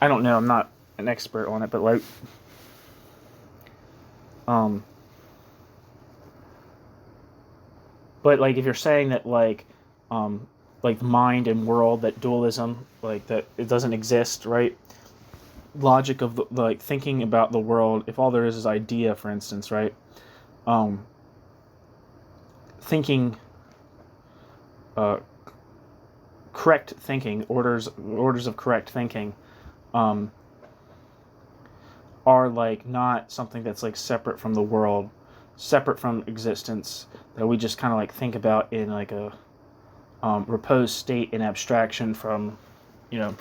I don't know, I'm not an expert on it, but like but like if you're saying that like mind and world, that dualism, like that it doesn't exist, right? Logic of the, like thinking about the world, if all there is idea, for instance, right? Thinking correct thinking, orders of correct thinking are like not something that's like separate from the world, separate from existence, that we just kind of like think about in like a reposed state in abstraction from, you know,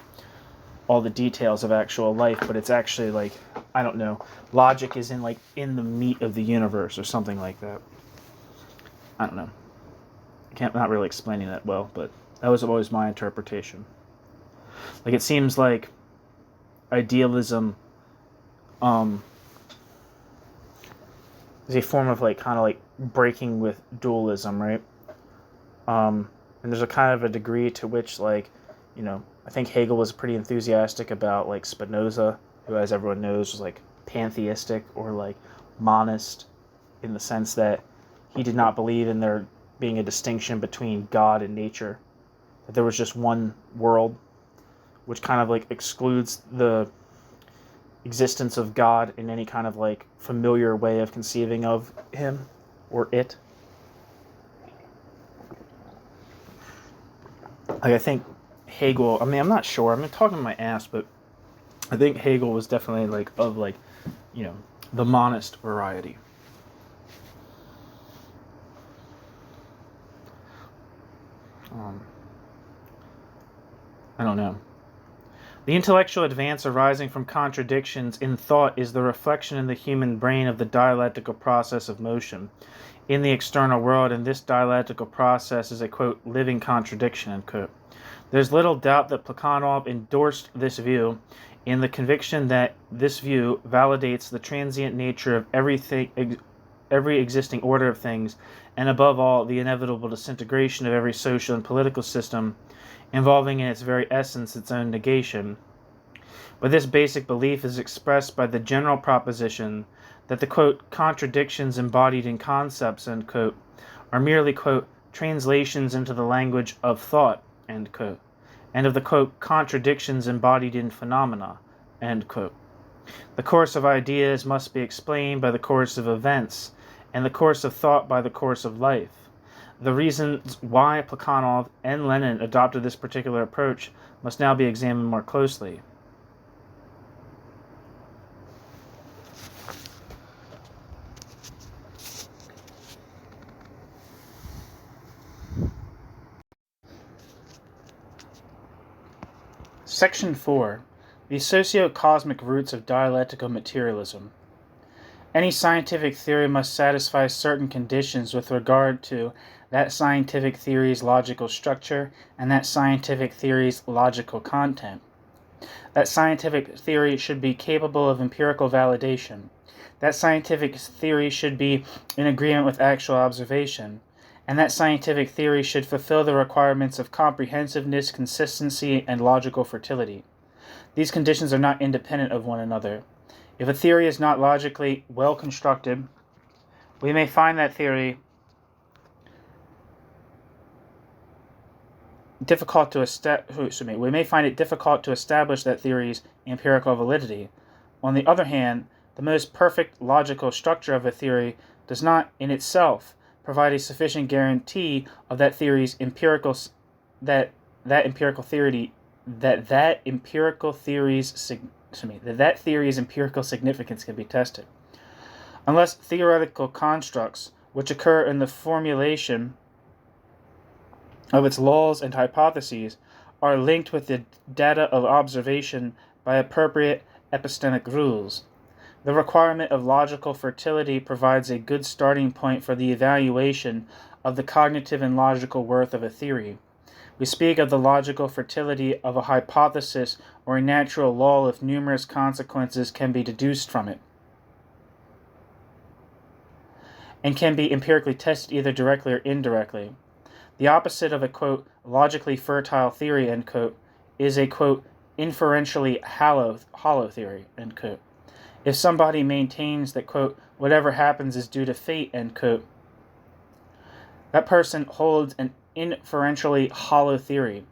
all the details of actual life, but it's actually like, I don't know, logic is in like in the meat of the universe or something like that. I don't know. Not really explaining that well, but that was always my interpretation. Like it seems like idealism is a form of like kind of like breaking with dualism, right? And there's a kind of a degree to which, like, you know, I think Hegel was pretty enthusiastic about like Spinoza, who, as everyone knows, was like pantheistic or like monist, in the sense that he did not believe in there being a distinction between God and nature, that there was just one world, which kind of like excludes the existence of God in any kind of like familiar way of conceiving of him or it. Like I think Hegel, I mean, I'm not sure, I'm talking my ass, but I think Hegel was definitely like of like, you know, the monist variety. I don't know. The intellectual advance arising from contradictions in thought is the reflection in the human brain of the dialectical process of motion in the external world, and this dialectical process is a, quote, living contradiction, end quote. There's little doubt that Plekhanov endorsed this view in the conviction that this view validates the transient nature of every existing order of things, and above all, the inevitable disintegration of every social and political system, involving in its very essence its own negation. But this basic belief is expressed by the general proposition that the, quote, contradictions embodied in concepts, end quote, are merely, quote, translations into the language of thought, end quote, and of the, quote, contradictions embodied in phenomena, end quote. The course of ideas must be explained by the course of events, and the course of thought by the course of life. The reasons why Plekhanov and Lenin adopted this particular approach must now be examined more closely. Section 4. The socio-cosmic roots of dialectical materialism. Any scientific theory must satisfy certain conditions with regard to that scientific theory's logical structure and that scientific theory's logical content. That scientific theory should be capable of empirical validation. That scientific theory should be in agreement with actual observation. and that scientific theory should fulfill the requirements of comprehensiveness, consistency, and logical fertility. These conditions are not independent of one another. If a theory is not logically well constructed, we may find that theory difficult to establish that theory's empirical validity. On the other hand, the most perfect logical structure of a theory does not in itself provide a sufficient guarantee of that theory's empirical significance can be tested. Unless theoretical constructs which occur in the formulation of its laws and hypotheses are linked with the data of observation by appropriate epistemic rules, the requirement of logical fertility provides a good starting point for the evaluation of the cognitive and logical worth of a theory. We speak of the logical fertility of a hypothesis or a natural law if numerous consequences can be deduced from it, and can be empirically tested either directly or indirectly. The opposite of a, quote, logically fertile theory, end quote, is a, quote, inferentially hollow theory, end quote. If somebody maintains that, quote, whatever happens is due to fate, end quote, that person holds an inferentially hollow theory.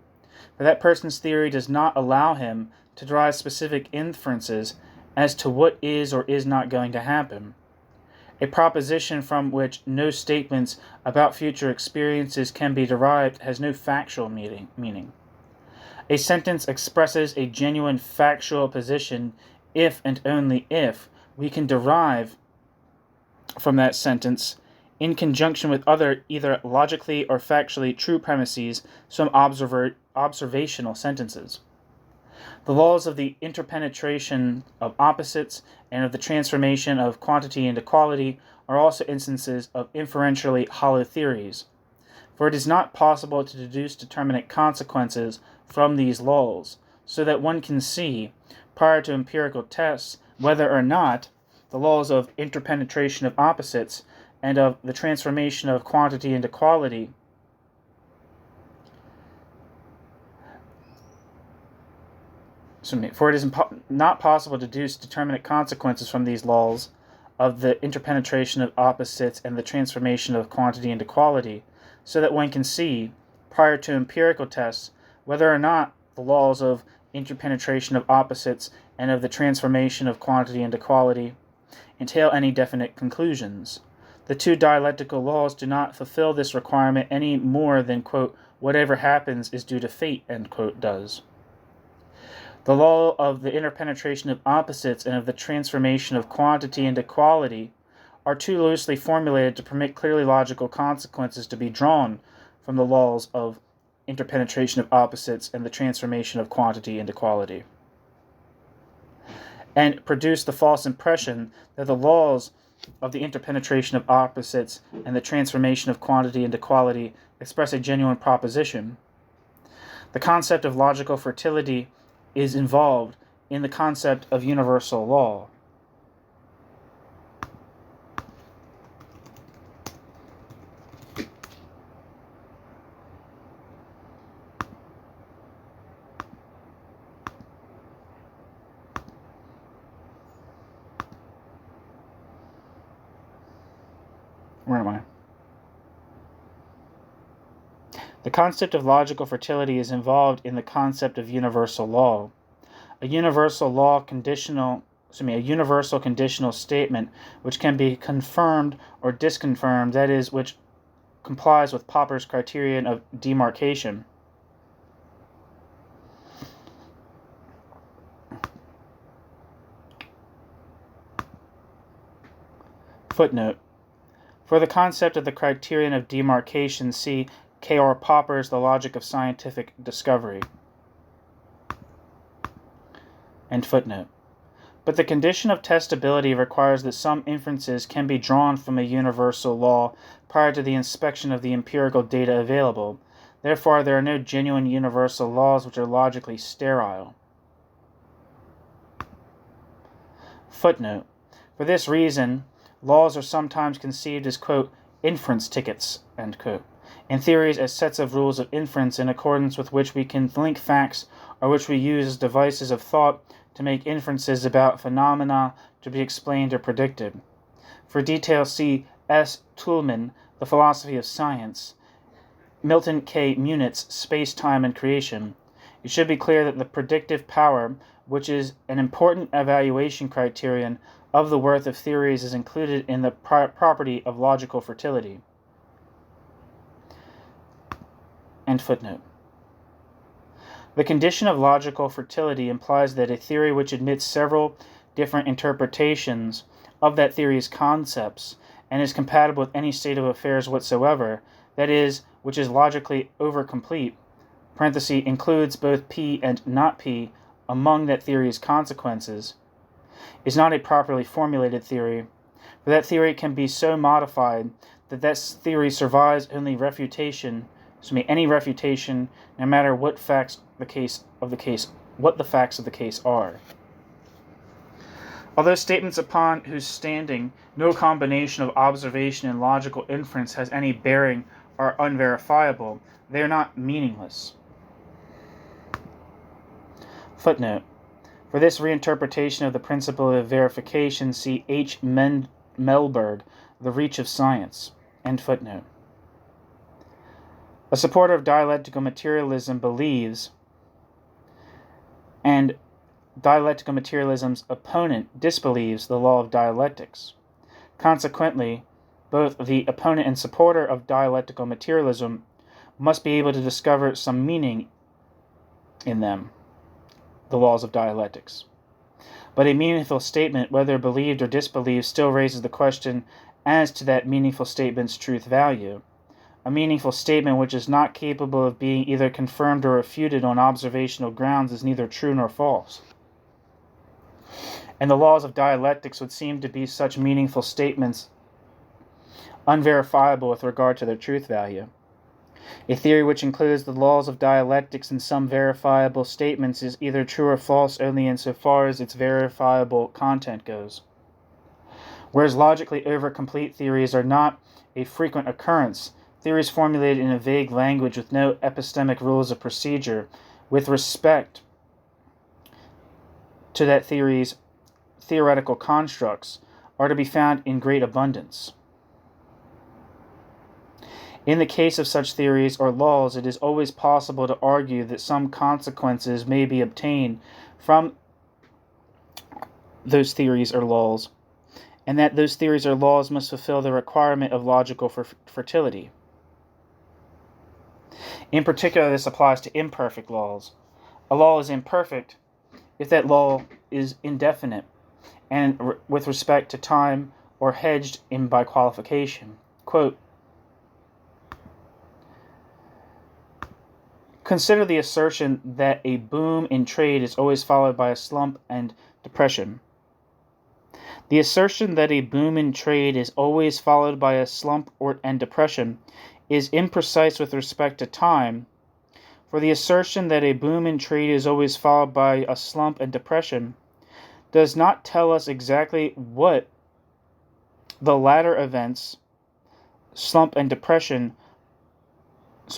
For that person's theory does not allow him to derive specific inferences as to what is or is not going to happen. A proposition from which no statements about future experiences can be derived has no factual meaning. A sentence expresses a genuine factual position if and only if we can derive from that sentence, in conjunction with other either logically or factually true premises, some observational sentences. The laws of the interpenetration of opposites and of the transformation of quantity into quality are also instances of inferentially hollow theories, for it is not possible to deduce determinate consequences from these laws, so that one can see, prior to empirical tests, whether or not the laws of interpenetration of opposites and of the transformation of quantity into quality for it is not possible to deduce determinate consequences from these laws of the interpenetration of opposites and the transformation of quantity into quality, so that one can see, prior to empirical tests, whether or not the laws of interpenetration of opposites and of the transformation of quantity into quality entail any definite conclusions. The two dialectical laws do not fulfill this requirement any more than, quote, whatever happens is due to fate, end quote, does. The law of the interpenetration of opposites and of the transformation of quantity into quality are too loosely formulated to permit clearly logical consequences to be drawn from the laws of interpenetration of opposites and the transformation of quantity into quality, and produce the false impression that the laws of the interpenetration of opposites and the transformation of quantity into quality express a genuine proposition. The concept of logical fertility is involved in the concept of universal law. Where am I? The concept of logical fertility is involved in the concept of universal law. A universal conditional statement which can be confirmed or disconfirmed, that is, which complies with Popper's criterion of demarcation. Footnote. For the concept of the criterion of demarcation, see K.R. Popper's The Logic of Scientific Discovery. End footnote. But the condition of testability requires that some inferences can be drawn from a universal law prior to the inspection of the empirical data available. Therefore, there are no genuine universal laws which are logically sterile. Footnote. For this reason, laws are sometimes conceived as, quote, inference tickets, end quote. and theories as sets of rules of inference in accordance with which we can link facts or which we use as devices of thought to make inferences about phenomena to be explained or predicted. For details, see S. Toulmin, The Philosophy of Science, Milton K. Muniz, Space, Time, and Creation. It should be clear that the predictive power, which is an important evaluation criterion of the worth of theories, is included in the property of logical fertility. End footnote. The condition of logical fertility implies that a theory which admits several different interpretations of that theory's concepts and is compatible with any state of affairs whatsoever, that is, which is logically overcomplete, parenthesis, includes both P and not P among that theory's consequences, is not a properly formulated theory, for that theory can be so modified that that theory survives only any refutation, no matter what the facts of the case are. Although statements upon whose standing no combination of observation and logical inference has any bearing are unverifiable, they are not meaningless. Footnote. For this reinterpretation of the principle of verification, see H. Melberg, The Reach of Science. End footnote. A supporter of dialectical materialism believes, and dialectical materialism's opponent disbelieves, the law of dialectics. Consequently, both the opponent and supporter of dialectical materialism must be able to discover some meaning in them, the laws of dialectics. But a meaningful statement, whether believed or disbelieved, still raises the question as to that meaningful statement's truth value. A meaningful statement which is not capable of being either confirmed or refuted on observational grounds is neither true nor false. And the laws of dialectics would seem to be such meaningful statements unverifiable with regard to their truth value. A theory which includes the laws of dialectics in some verifiable statements is either true or false only insofar as its verifiable content goes. Whereas logically overcomplete theories are not a frequent occurrence, theories formulated in a vague language with no epistemic rules of procedure with respect to that theory's theoretical constructs are to be found in great abundance. In the case of such theories or laws, it is always possible to argue that some consequences may be obtained from those theories or laws, and that those theories or laws must fulfill the requirement of logical fertility. In particular, this applies to imperfect laws. A law is imperfect if that law is indefinite and with respect to time or hedged in by qualification. Quote, consider the assertion that a boom in trade is always followed by a slump and depression. The assertion that a boom in trade is always followed by a slump and depression is imprecise with respect to time, for the assertion that a boom in trade is always followed by a slump and depression does not tell us exactly what the latter events, slump and depression,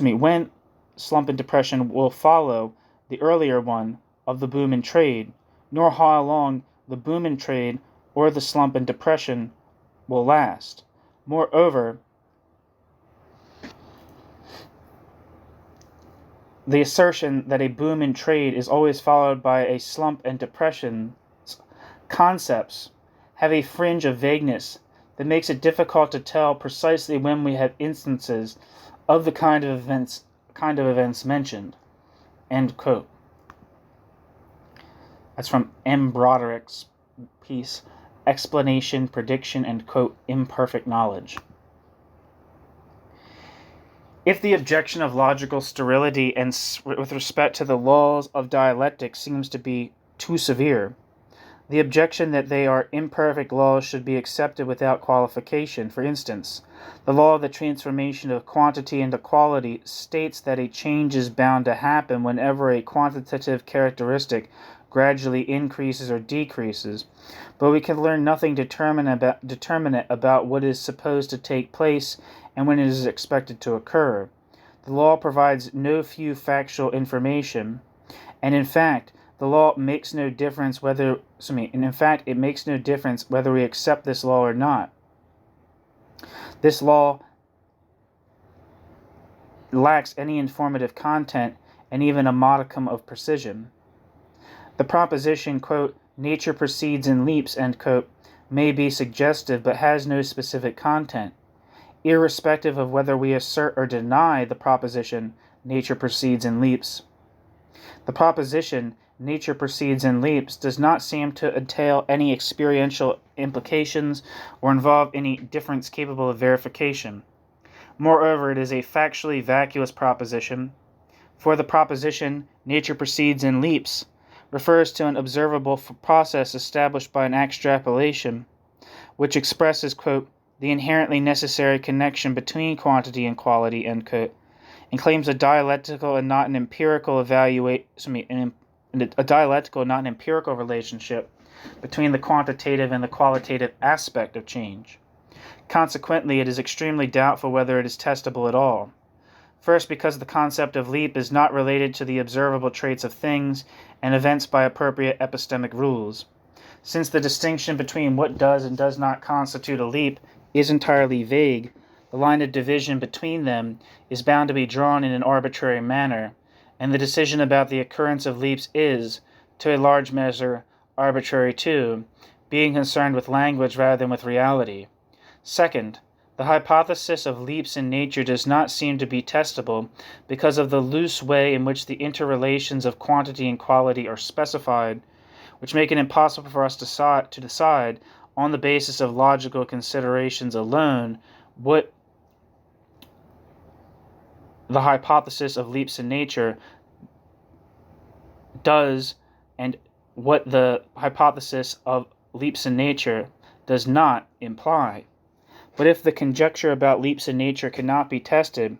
when slump and depression will follow the earlier one of the boom in trade, nor how long the boom in trade or the slump and depression will last. Moreover, the assertion that a boom in trade is always followed by a slump and depression concepts have a fringe of vagueness that makes it difficult to tell precisely when we have instances of the kind of events mentioned. End quote. That's from M. Broderick's piece, Explanation, Prediction, and, quote, Imperfect Knowledge. If the objection of logical sterility and with respect to the laws of dialectics seems to be too severe, the objection that they are imperfect laws should be accepted without qualification. For instance, the law of the transformation of quantity into quality states that a change is bound to happen whenever a quantitative characteristic gradually increases or decreases, but we can learn nothing determinate about what is supposed to take place and when it is expected to occur. The law provides no few factual information, and in fact, the law makes no difference whether it makes no difference whether we accept this law or not. This law lacks any informative content and even a modicum of precision. The proposition, quote, nature proceeds in leaps, end quote, may be suggestive but has no specific content. Irrespective of whether we assert or deny the proposition, nature proceeds in leaps. The proposition, nature proceeds in leaps, does not seem to entail any experiential implications or involve any difference capable of verification. Moreover, it is a factually vacuous proposition, for the proposition, nature proceeds in leaps, refers to an observable process established by an extrapolation, which expresses, quote, the inherently necessary connection between quantity and quality, end quote, and claims a dialectical and not an empirical relationship between the quantitative and the qualitative aspect of change. Consequently, it is extremely doubtful whether it is testable at all. First, because the concept of leap is not related to the observable traits of things and events by appropriate epistemic rules. Since the distinction between what does and does not constitute a leap is entirely vague, the line of division between them is bound to be drawn in an arbitrary manner, and the decision about the occurrence of leaps is, to a large measure, arbitrary too, being concerned with language rather than with reality. Second, the hypothesis of leaps in nature does not seem to be testable because of the loose way in which the interrelations of quantity and quality are specified, which make it impossible for us to decide, on the basis of logical considerations alone, what the hypothesis of leaps in nature does and what the hypothesis of leaps in nature does not imply. But if the conjecture about leaps in nature cannot be tested,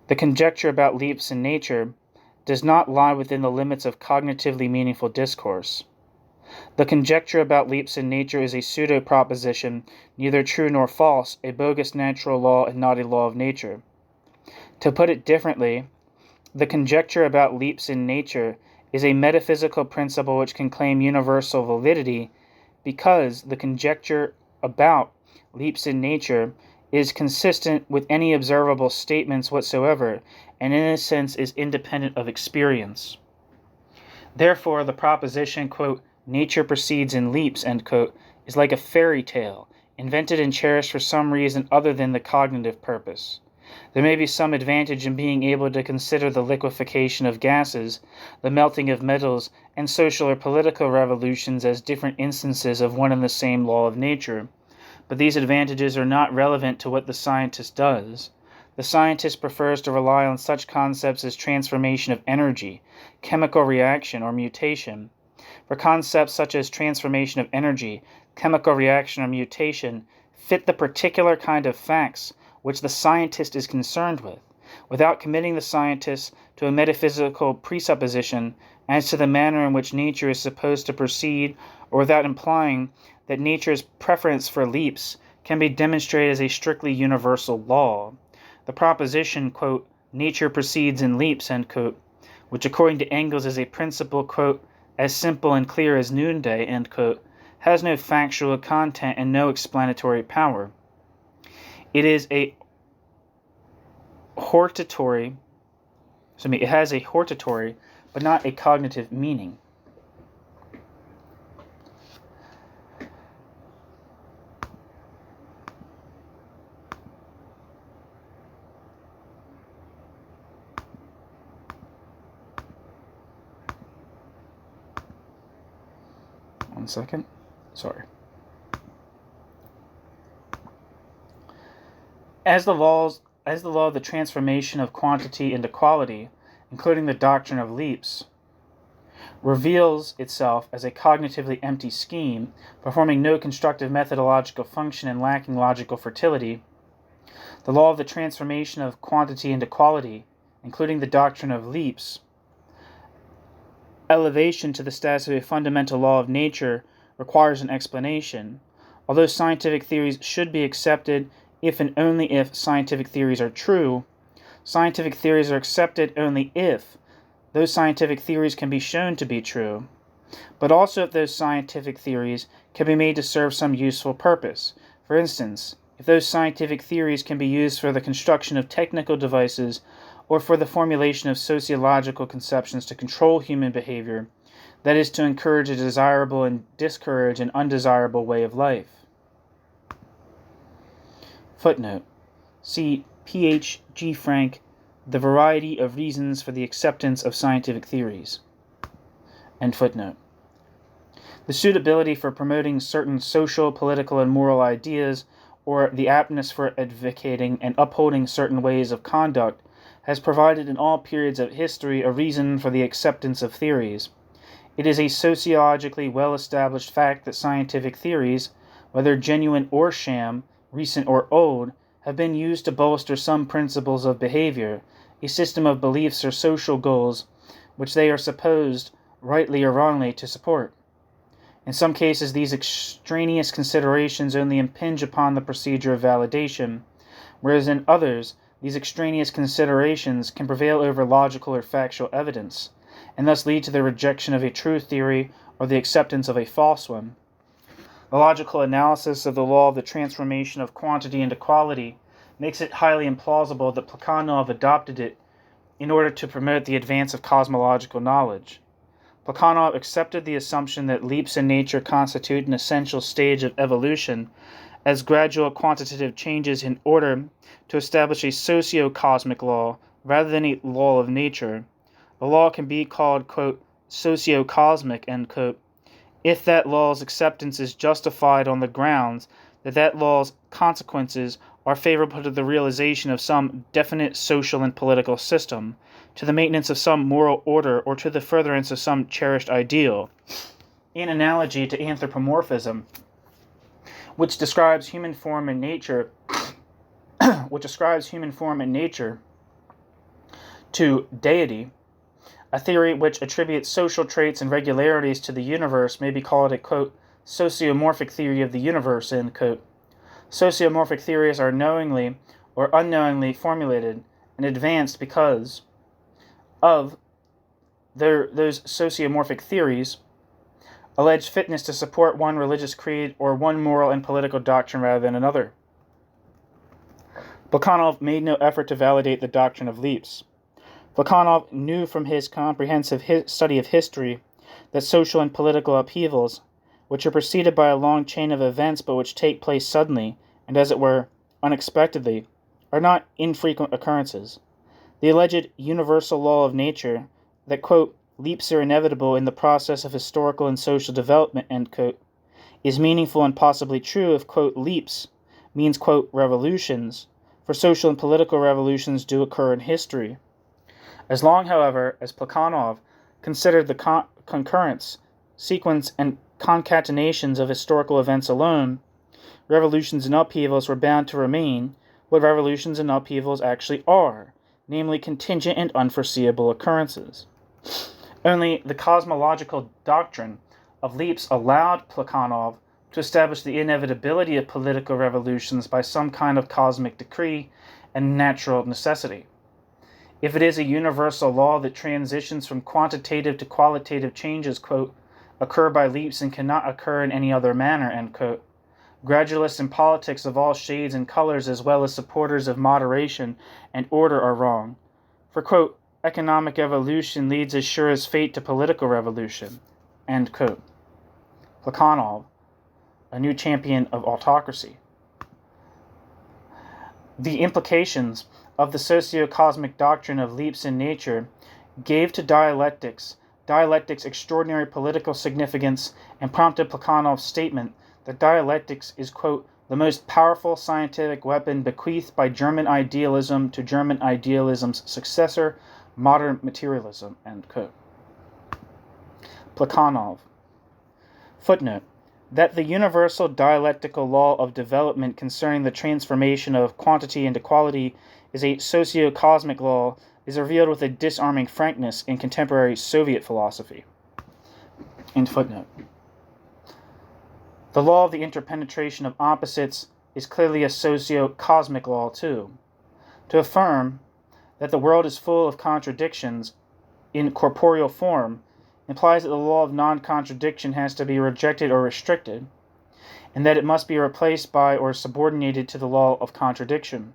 the conjecture about leaps in nature does not lie within the limits of cognitively meaningful discourse. The conjecture about leaps in nature is a pseudo-proposition, neither true nor false, a bogus natural law and not a law of nature. To put it differently, the conjecture about leaps in nature is a metaphysical principle which can claim universal validity because the conjecture about leaps in nature is consistent with any observable statements whatsoever, and in a sense is independent of experience. Therefore, the proposition, quote, nature proceeds in leaps, end quote, is like a fairy tale, invented and cherished for some reason other than the cognitive purpose. There may be some advantage in being able to consider the liquefaction of gases, the melting of metals, and social or political revolutions as different instances of one and the same law of nature, but these advantages are not relevant to what the scientist does. The scientist prefers to rely on such concepts as transformation of energy, chemical reaction, or mutation. For concepts such as transformation of energy, chemical reaction, or mutation fit the particular kind of facts which the scientist is concerned with, without committing the scientist to a metaphysical presupposition as to the manner in which nature is supposed to proceed, or without implying that nature's preference for leaps can be demonstrated as a strictly universal law. The proposition, quote, nature proceeds in leaps, end quote, which according to Engels is a principle, quote, as simple and clear as noonday, end quote, has no factual content and no explanatory power. It is a hortatory, it has a hortatory, but not a cognitive meaning. One second. Sorry. As the law of the transformation of quantity into quality, including the doctrine of leaps, reveals itself as a cognitively empty scheme, performing no constructive methodological function and lacking logical fertility, the law of the transformation of quantity into quality, including the doctrine of leaps, elevation to the status of a fundamental law of nature, requires an explanation. Although scientific theories should be accepted if and only if scientific theories are true. Scientific theories are accepted only if those scientific theories can be shown to be true, but also if those scientific theories can be made to serve some useful purpose. For instance, if those scientific theories can be used for the construction of technical devices or for the formulation of sociological conceptions to control human behavior, that is, to encourage a desirable and discourage an undesirable way of life. Footnote. See P.H. G. Frank, The Variety of Reasons for the Acceptance of Scientific Theories. End footnote. The suitability for promoting certain social, political, and moral ideas, or the aptness for advocating and upholding certain ways of conduct, has provided in all periods of history a reason for the acceptance of theories. It is a sociologically well-established fact that scientific theories, whether genuine or sham, recent or old, have been used to bolster some principles of behavior, a system of beliefs or social goals, which they are supposed, rightly or wrongly, to support. In some cases, these extraneous considerations only impinge upon the procedure of validation, whereas in others, these extraneous considerations can prevail over logical or factual evidence, and thus lead to the rejection of a true theory or the acceptance of a false one. The logical analysis of the law of the transformation of quantity into quality makes it highly implausible that Plekhanov adopted it in order to promote the advance of cosmological knowledge. Plekhanov accepted the assumption that leaps in nature constitute an essential stage of evolution as gradual quantitative changes in order to establish a socio-cosmic law rather than a law of nature. A law can be called, quote, socio-cosmic, end quote, if that law's acceptance is justified on the grounds that that law's consequences are favorable to the realization of some definite social and political system, to the maintenance of some moral order, or to the furtherance of some cherished ideal. In analogy to anthropomorphism, which describes human form and nature, to deity, a theory which attributes social traits and regularities to the universe may be called a, quote, sociomorphic theory of the universe, end quote. Sociomorphic theories are knowingly or unknowingly formulated and advanced because of those sociomorphic theories' alleged fitness to support one religious creed or one moral and political doctrine rather than another. Plekhanov made no effort to validate the doctrine of leaps. Plekhanov knew from his comprehensive study of history that social and political upheavals, which are preceded by a long chain of events but which take place suddenly, and as it were, unexpectedly, are not infrequent occurrences. The alleged universal law of nature, that, quote, leaps are inevitable in the process of historical and social development, end quote, is meaningful and possibly true if, quote, leaps means, quote, revolutions, for social and political revolutions do occur in history. As long, however, as Plekhanov considered the concurrence, sequence, and concatenations of historical events alone, revolutions and upheavals were bound to remain what revolutions and upheavals actually are, namely contingent and unforeseeable occurrences. Only the cosmological doctrine of leaps allowed Plekhanov to establish the inevitability of political revolutions by some kind of cosmic decree and natural necessity. If it is a universal law that transitions from quantitative to qualitative changes, quote, occur by leaps and cannot occur in any other manner, end quote, gradualists in politics of all shades and colors as well as supporters of moderation and order are wrong. For, quote, economic evolution leads as sure as fate to political revolution, end quote. Plekhanov, a new champion of autocracy. The implications of the socio-cosmic doctrine of leaps in nature gave to dialectics extraordinary political significance and prompted Plekhanov's statement that dialectics is, quote, the most powerful scientific weapon bequeathed by German idealism to German idealism's successor, modern materialism, end quote. Plekhanov. Footnote. That the universal dialectical law of development concerning the transformation of quantity into quality is a socio-cosmic law is revealed with a disarming frankness in contemporary Soviet philosophy. End footnote. The law of the interpenetration of opposites is clearly a socio-cosmic law too. To affirm that the world is full of contradictions in corporeal form implies that the law of non-contradiction has to be rejected or restricted, and that it must be replaced by or subordinated to the law of contradiction.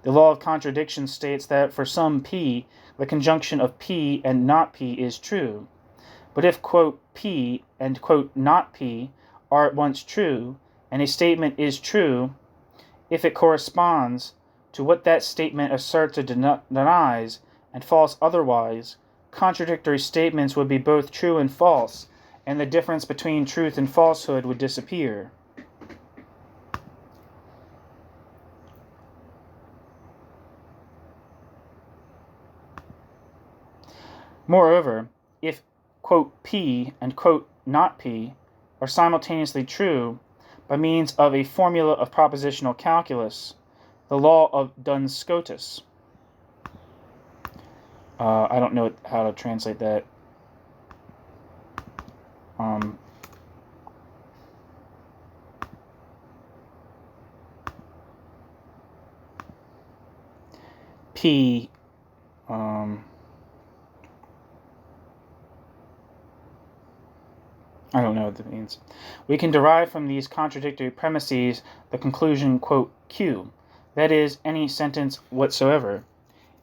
The law of contradiction states that for some P, the conjunction of P and not P is true. But if, quote, P and, quote, not P are at once true, and a statement is true, if it corresponds to what that statement asserts or denies, and false otherwise, contradictory statements would be both true and false, and the difference between truth and falsehood would disappear. Moreover, if, quote, P and, quote, not P are simultaneously true by means of a formula of propositional calculus, the law of Duns Scotus. I don't know how to translate that. P, I don't know what that means. We can derive from these contradictory premises the conclusion, quote, Q, that is, any sentence whatsoever.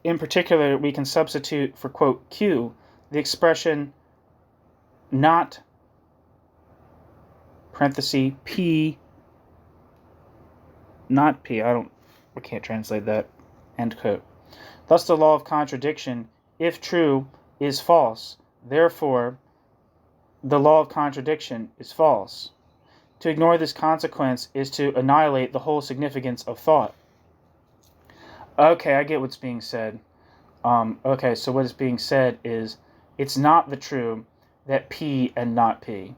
In particular, we can substitute for, quote, Q, the expression not, parenthesis, P, not P, I can't translate that, end quote. Thus the law of contradiction, if true, is false. Therefore, the law of contradiction is false. To ignore this consequence is to annihilate the whole significance of thought. Okay, I get what's being said. Okay, so what is being said is it's not the true that P and not P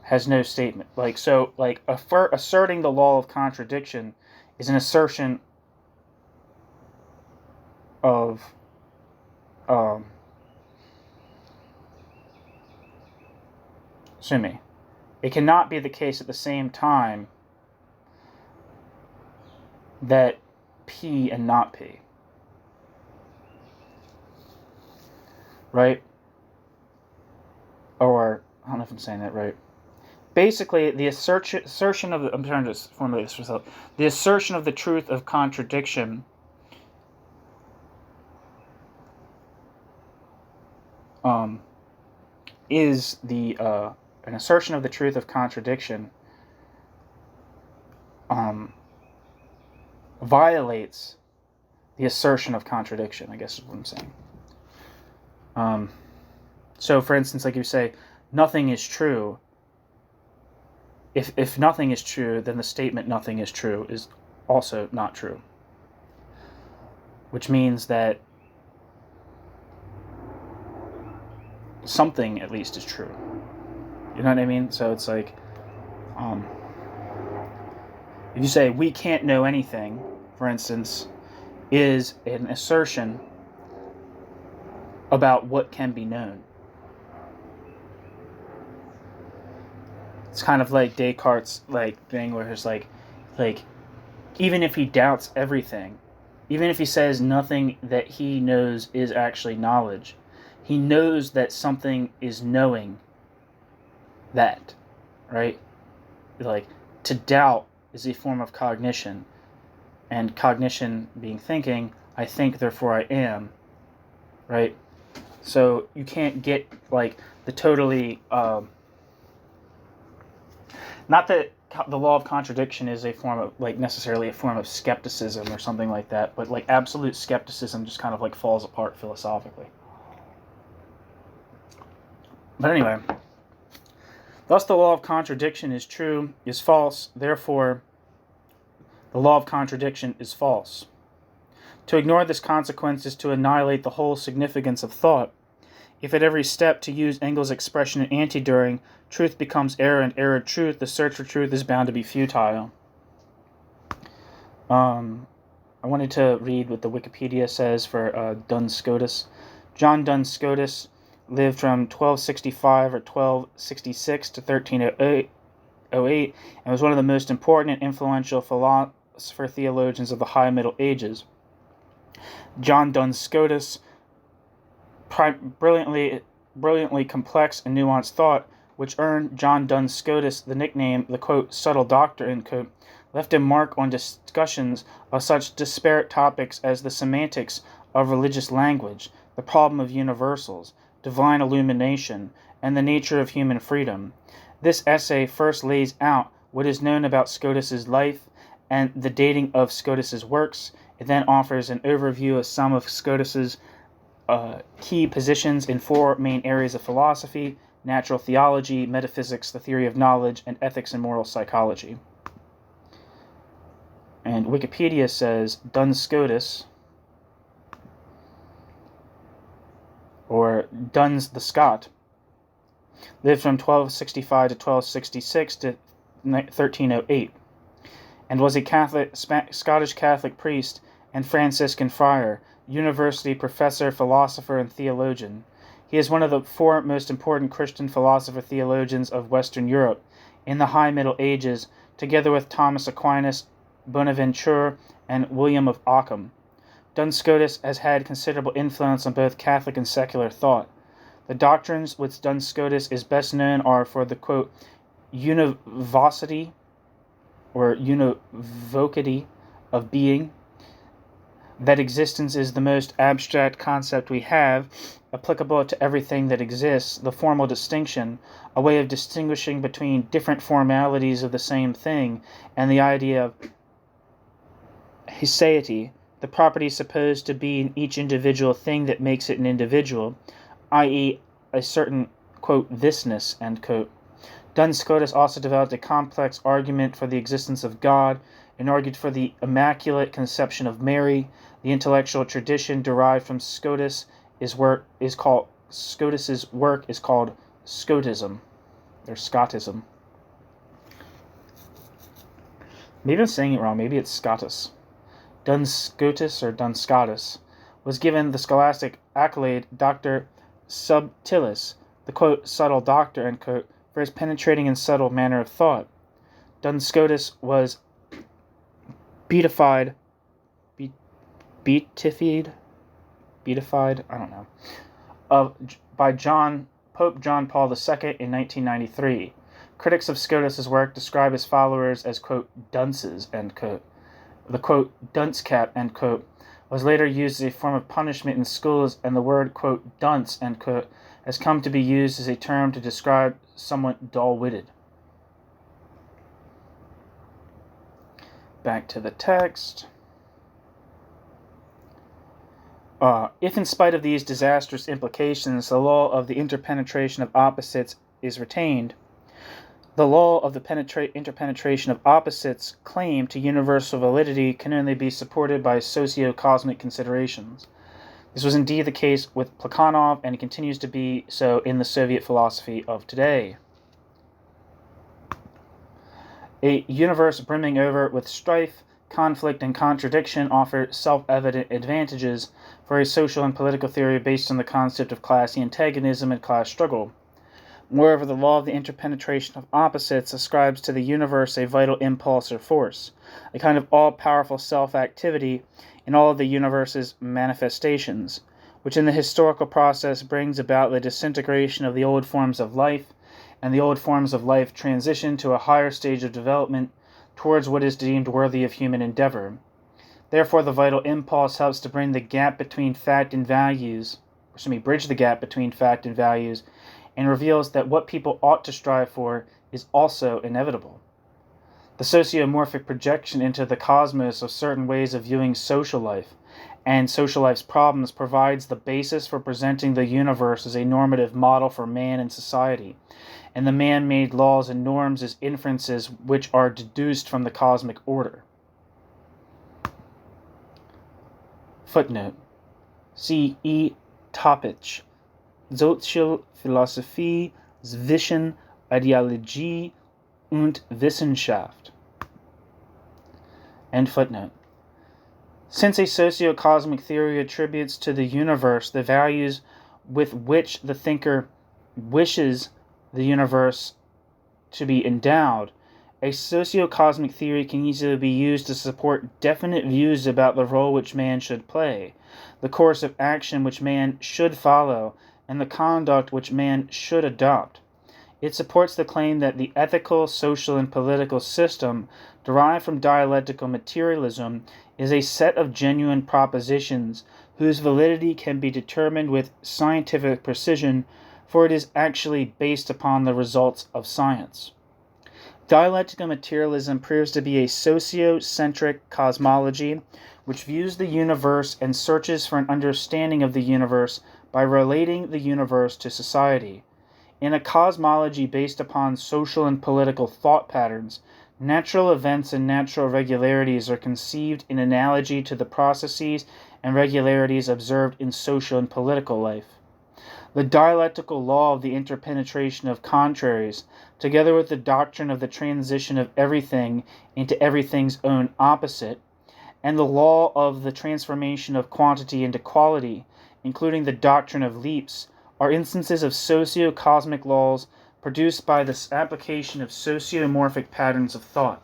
has no statement. Asserting the law of contradiction is an assertion of it cannot be the case at the same time that P and not P. Right? Or, I don't know if I'm saying that right. Basically, the assertion of the, I'm trying to formulate this myself. The assertion of the truth of contradiction is an assertion of the truth of contradiction violates the assertion of contradiction, I guess is what I'm saying. So, for instance, like you say, nothing is true. If nothing is true, then the statement nothing is true is also not true. Which means that something at least is true. You know what I mean? So it's like, if you say we can't know anything, for instance, is an assertion about what can be known. It's kind of like Descartes' thing where it's like even if he doubts everything, even if he says nothing that he knows is actually knowledge, he knows that something is knowing that, right? Like, to doubt is a form of cognition, and cognition being thinking, I think, therefore I am, right? So you can't get, the totally, not that the law of contradiction is a form of, necessarily a form of skepticism or something like that, but, absolute skepticism just kind of, falls apart philosophically. But anyway, thus the law of contradiction is true, is false, therefore the law of contradiction is false. To ignore this consequence is to annihilate the whole significance of thought. If at every step, to use Engels' expression in Anti-Düring, truth becomes error and error truth, the search for truth is bound to be futile. I wanted to read what the Wikipedia says for Duns Scotus. John Duns Scotus lived from 1265 or 1266 to 1308, 1408, and was one of the most important and influential philosopher theologians of the High Middle Ages. John Duns Scotus, brilliantly complex and nuanced thought, which earned John Duns Scotus the nickname the quote subtle doctor, end quote, left a mark on discussions of such disparate topics as the semantics of religious language, the problem of universals, divine illumination, and the nature of human freedom. This essay first lays out what is known about Scotus's life and the dating of Scotus's works. It then offers an overview of some of Scotus's key positions in four main areas of philosophy: natural theology, metaphysics, the theory of knowledge, and ethics and moral psychology. And Wikipedia says Duns Scotus, or Duns the Scot, lived from 1265 to 1266 to 1308, and was a Scottish Catholic priest and Franciscan friar, university professor, philosopher, and theologian. He is one of the four most important Christian philosopher-theologians of Western Europe in the High Middle Ages, together with Thomas Aquinas, Bonaventure, and William of Ockham. Duns Scotus has had considerable influence on both Catholic and secular thought. The doctrines which Duns Scotus is best known are for the, quote, univocity, or univocity of being, that existence is the most abstract concept we have, applicable to everything that exists, the formal distinction, a way of distinguishing between different formalities of the same thing, and the idea of aseity, the property supposed to be in each individual thing that makes it an individual, i.e. a certain, quote, thisness, end quote. Duns Scotus also developed a complex argument for the existence of God, and argued for the Immaculate Conception of Mary. The intellectual tradition derived from Scotus's work is called Scotism, or Scotism. Maybe I'm saying it wrong. Maybe it's Scotus. Duns Scotus, or Duns Scotus, was given the scholastic accolade Doctor Subtilis, the quote subtle doctor, end quote, for his penetrating and subtle manner of thought. Duns Scotus was beatified, I don't know, by Pope John Paul II in 1993. Critics of Scotus's work describe his followers as, quote, dunces, end quote. The, quote, dunce cap, end quote, was later used as a form of punishment in schools, and the word, quote, dunce, end quote, has come to be used as a term to describe someone dull-witted. Back to the text. If in spite of these disastrous implications, the law of the interpenetration of opposites is retained, the law of the interpenetration of opposites claim to universal validity can only be supported by socio-cosmic considerations. This was indeed the case with Plekhanov, and it continues to be so in the Soviet philosophy of today. A universe brimming over with strife, conflict, and contradiction offer self-evident advantages for a social and political theory based on the concept of class antagonism and class struggle. Moreover, the law of the interpenetration of opposites ascribes to the universe a vital impulse or force, a kind of all-powerful self-activity in all of the universe's manifestations, which in the historical process brings about the disintegration of the old forms of life, and the old forms of life transition to a higher stage of development towards what is deemed worthy of human endeavor. Therefore, the vital impulse helps to bring the gap between fact and values, bridge the gap between fact and values, and reveals that what people ought to strive for is also inevitable. The sociomorphic projection into the cosmos of certain ways of viewing social life and social life's problems provides the basis for presenting the universe as a normative model for man and society, and the man-made laws and norms as inferences which are deduced from the cosmic order. Footnote. See E. Topich, Sozialphilosophie zwischen Ideologie und Wissenschaft. End footnote. Since a socio-cosmic theory attributes to the universe the values with which the thinker wishes the universe to be endowed, a socio-cosmic theory can easily be used to support definite views about the role which man should play, the course of action which man should follow, and the conduct which man should adopt. It supports the claim that the ethical, social, and political system derived from dialectical materialism is a set of genuine propositions whose validity can be determined with scientific precision, for it is actually based upon the results of science. Dialectical materialism proves to be a sociocentric cosmology which views the universe and searches for an understanding of the universe by relating the universe to society. In a cosmology based upon social and political thought patterns, natural events and natural regularities are conceived in analogy to the processes and regularities observed in social and political life. The dialectical law of the interpenetration of contraries, together with the doctrine of the transition of everything into everything's own opposite, and the law of the transformation of quantity into quality, including the doctrine of leaps, are instances of socio-cosmic laws produced by this application of sociomorphic patterns of thought.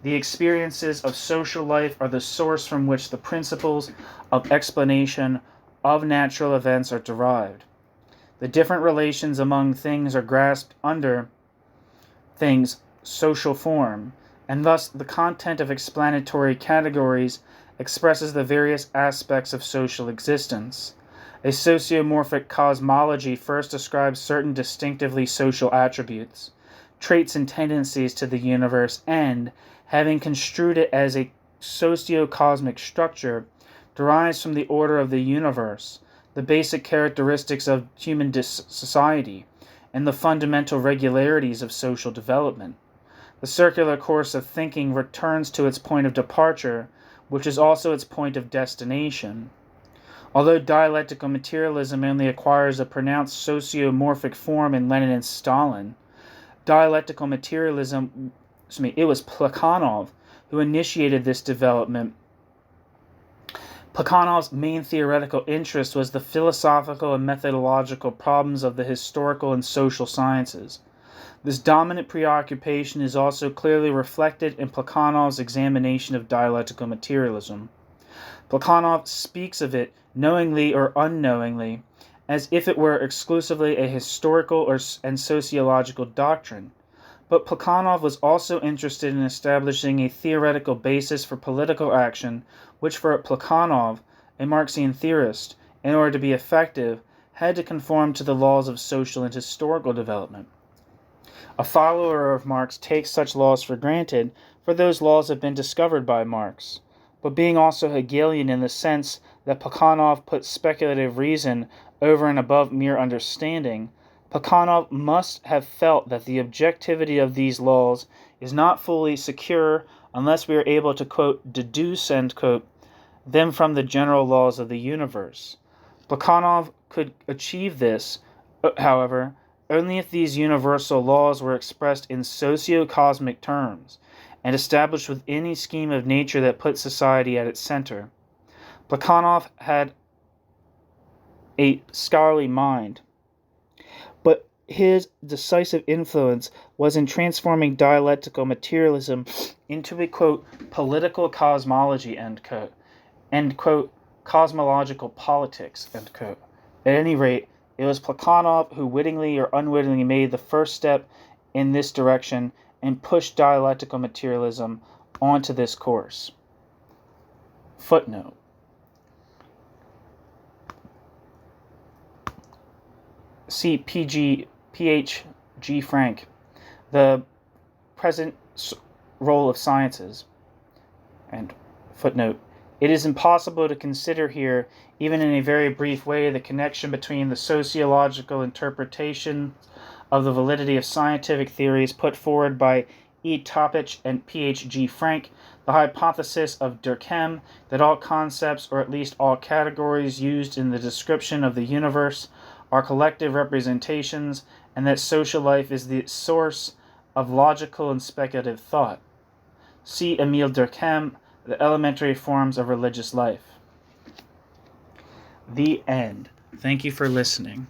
The experiences of social life are the source from which the principles of explanation of natural events are derived. The different relations among things are grasped under things' social form, and thus the content of explanatory categories expresses the various aspects of social existence. A sociomorphic cosmology first ascribes certain distinctively social attributes, traits and tendencies to the universe, and, having construed it as a socio-cosmic structure, derives from the order of the universe, the basic characteristics of human society, and the fundamental regularities of social development. The circular course of thinking returns to its point of departure, which is also its point of destination. Although dialectical materialism only acquires a pronounced sociomorphic form in Lenin and Stalin, dialectical materialism, it was Plekhanov who initiated this development. Plekhanov's main theoretical interest was the philosophical and methodological problems of the historical and social sciences. This dominant preoccupation is also clearly reflected in Plekhanov's examination of dialectical materialism. Plekhanov speaks of it, knowingly or unknowingly, as if it were exclusively a historical and sociological doctrine. But Plekhanov was also interested in establishing a theoretical basis for political action, which for Plekhanov, a Marxian theorist, in order to be effective, had to conform to the laws of social and historical development. A follower of Marx takes such laws for granted, for those laws have been discovered by Marx. But being also Hegelian in the sense that Plekhanov put speculative reason over and above mere understanding, Plekhanov must have felt that the objectivity of these laws is not fully secure unless we are able to, quote, deduce, end quote, them from the general laws of the universe. Plekhanov could achieve this, however, only if these universal laws were expressed in socio-cosmic terms and established within a scheme of nature that put society at its center. Plekhanov had a scholarly mind, but his decisive influence was in transforming dialectical materialism into a, quote, political cosmology, end quote, cosmological politics, end quote. At any rate, it was Plekhanov who wittingly or unwittingly made the first step in this direction and pushed dialectical materialism onto this course. Footnote. See P.H.G. Frank, The Present Role of Sciences. And footnote. It is impossible to consider here, even in a very brief way, the connection between the sociological interpretation of the validity of scientific theories put forward by E. Toppich and P.H.G. Frank, the hypothesis of Durkheim that all concepts, or at least all categories used in the description of the universe, are collective representations, and that social life is the source of logical and speculative thought. See Emile Durkheim, The Elementary Forms of Religious Life. The end. Thank you for listening.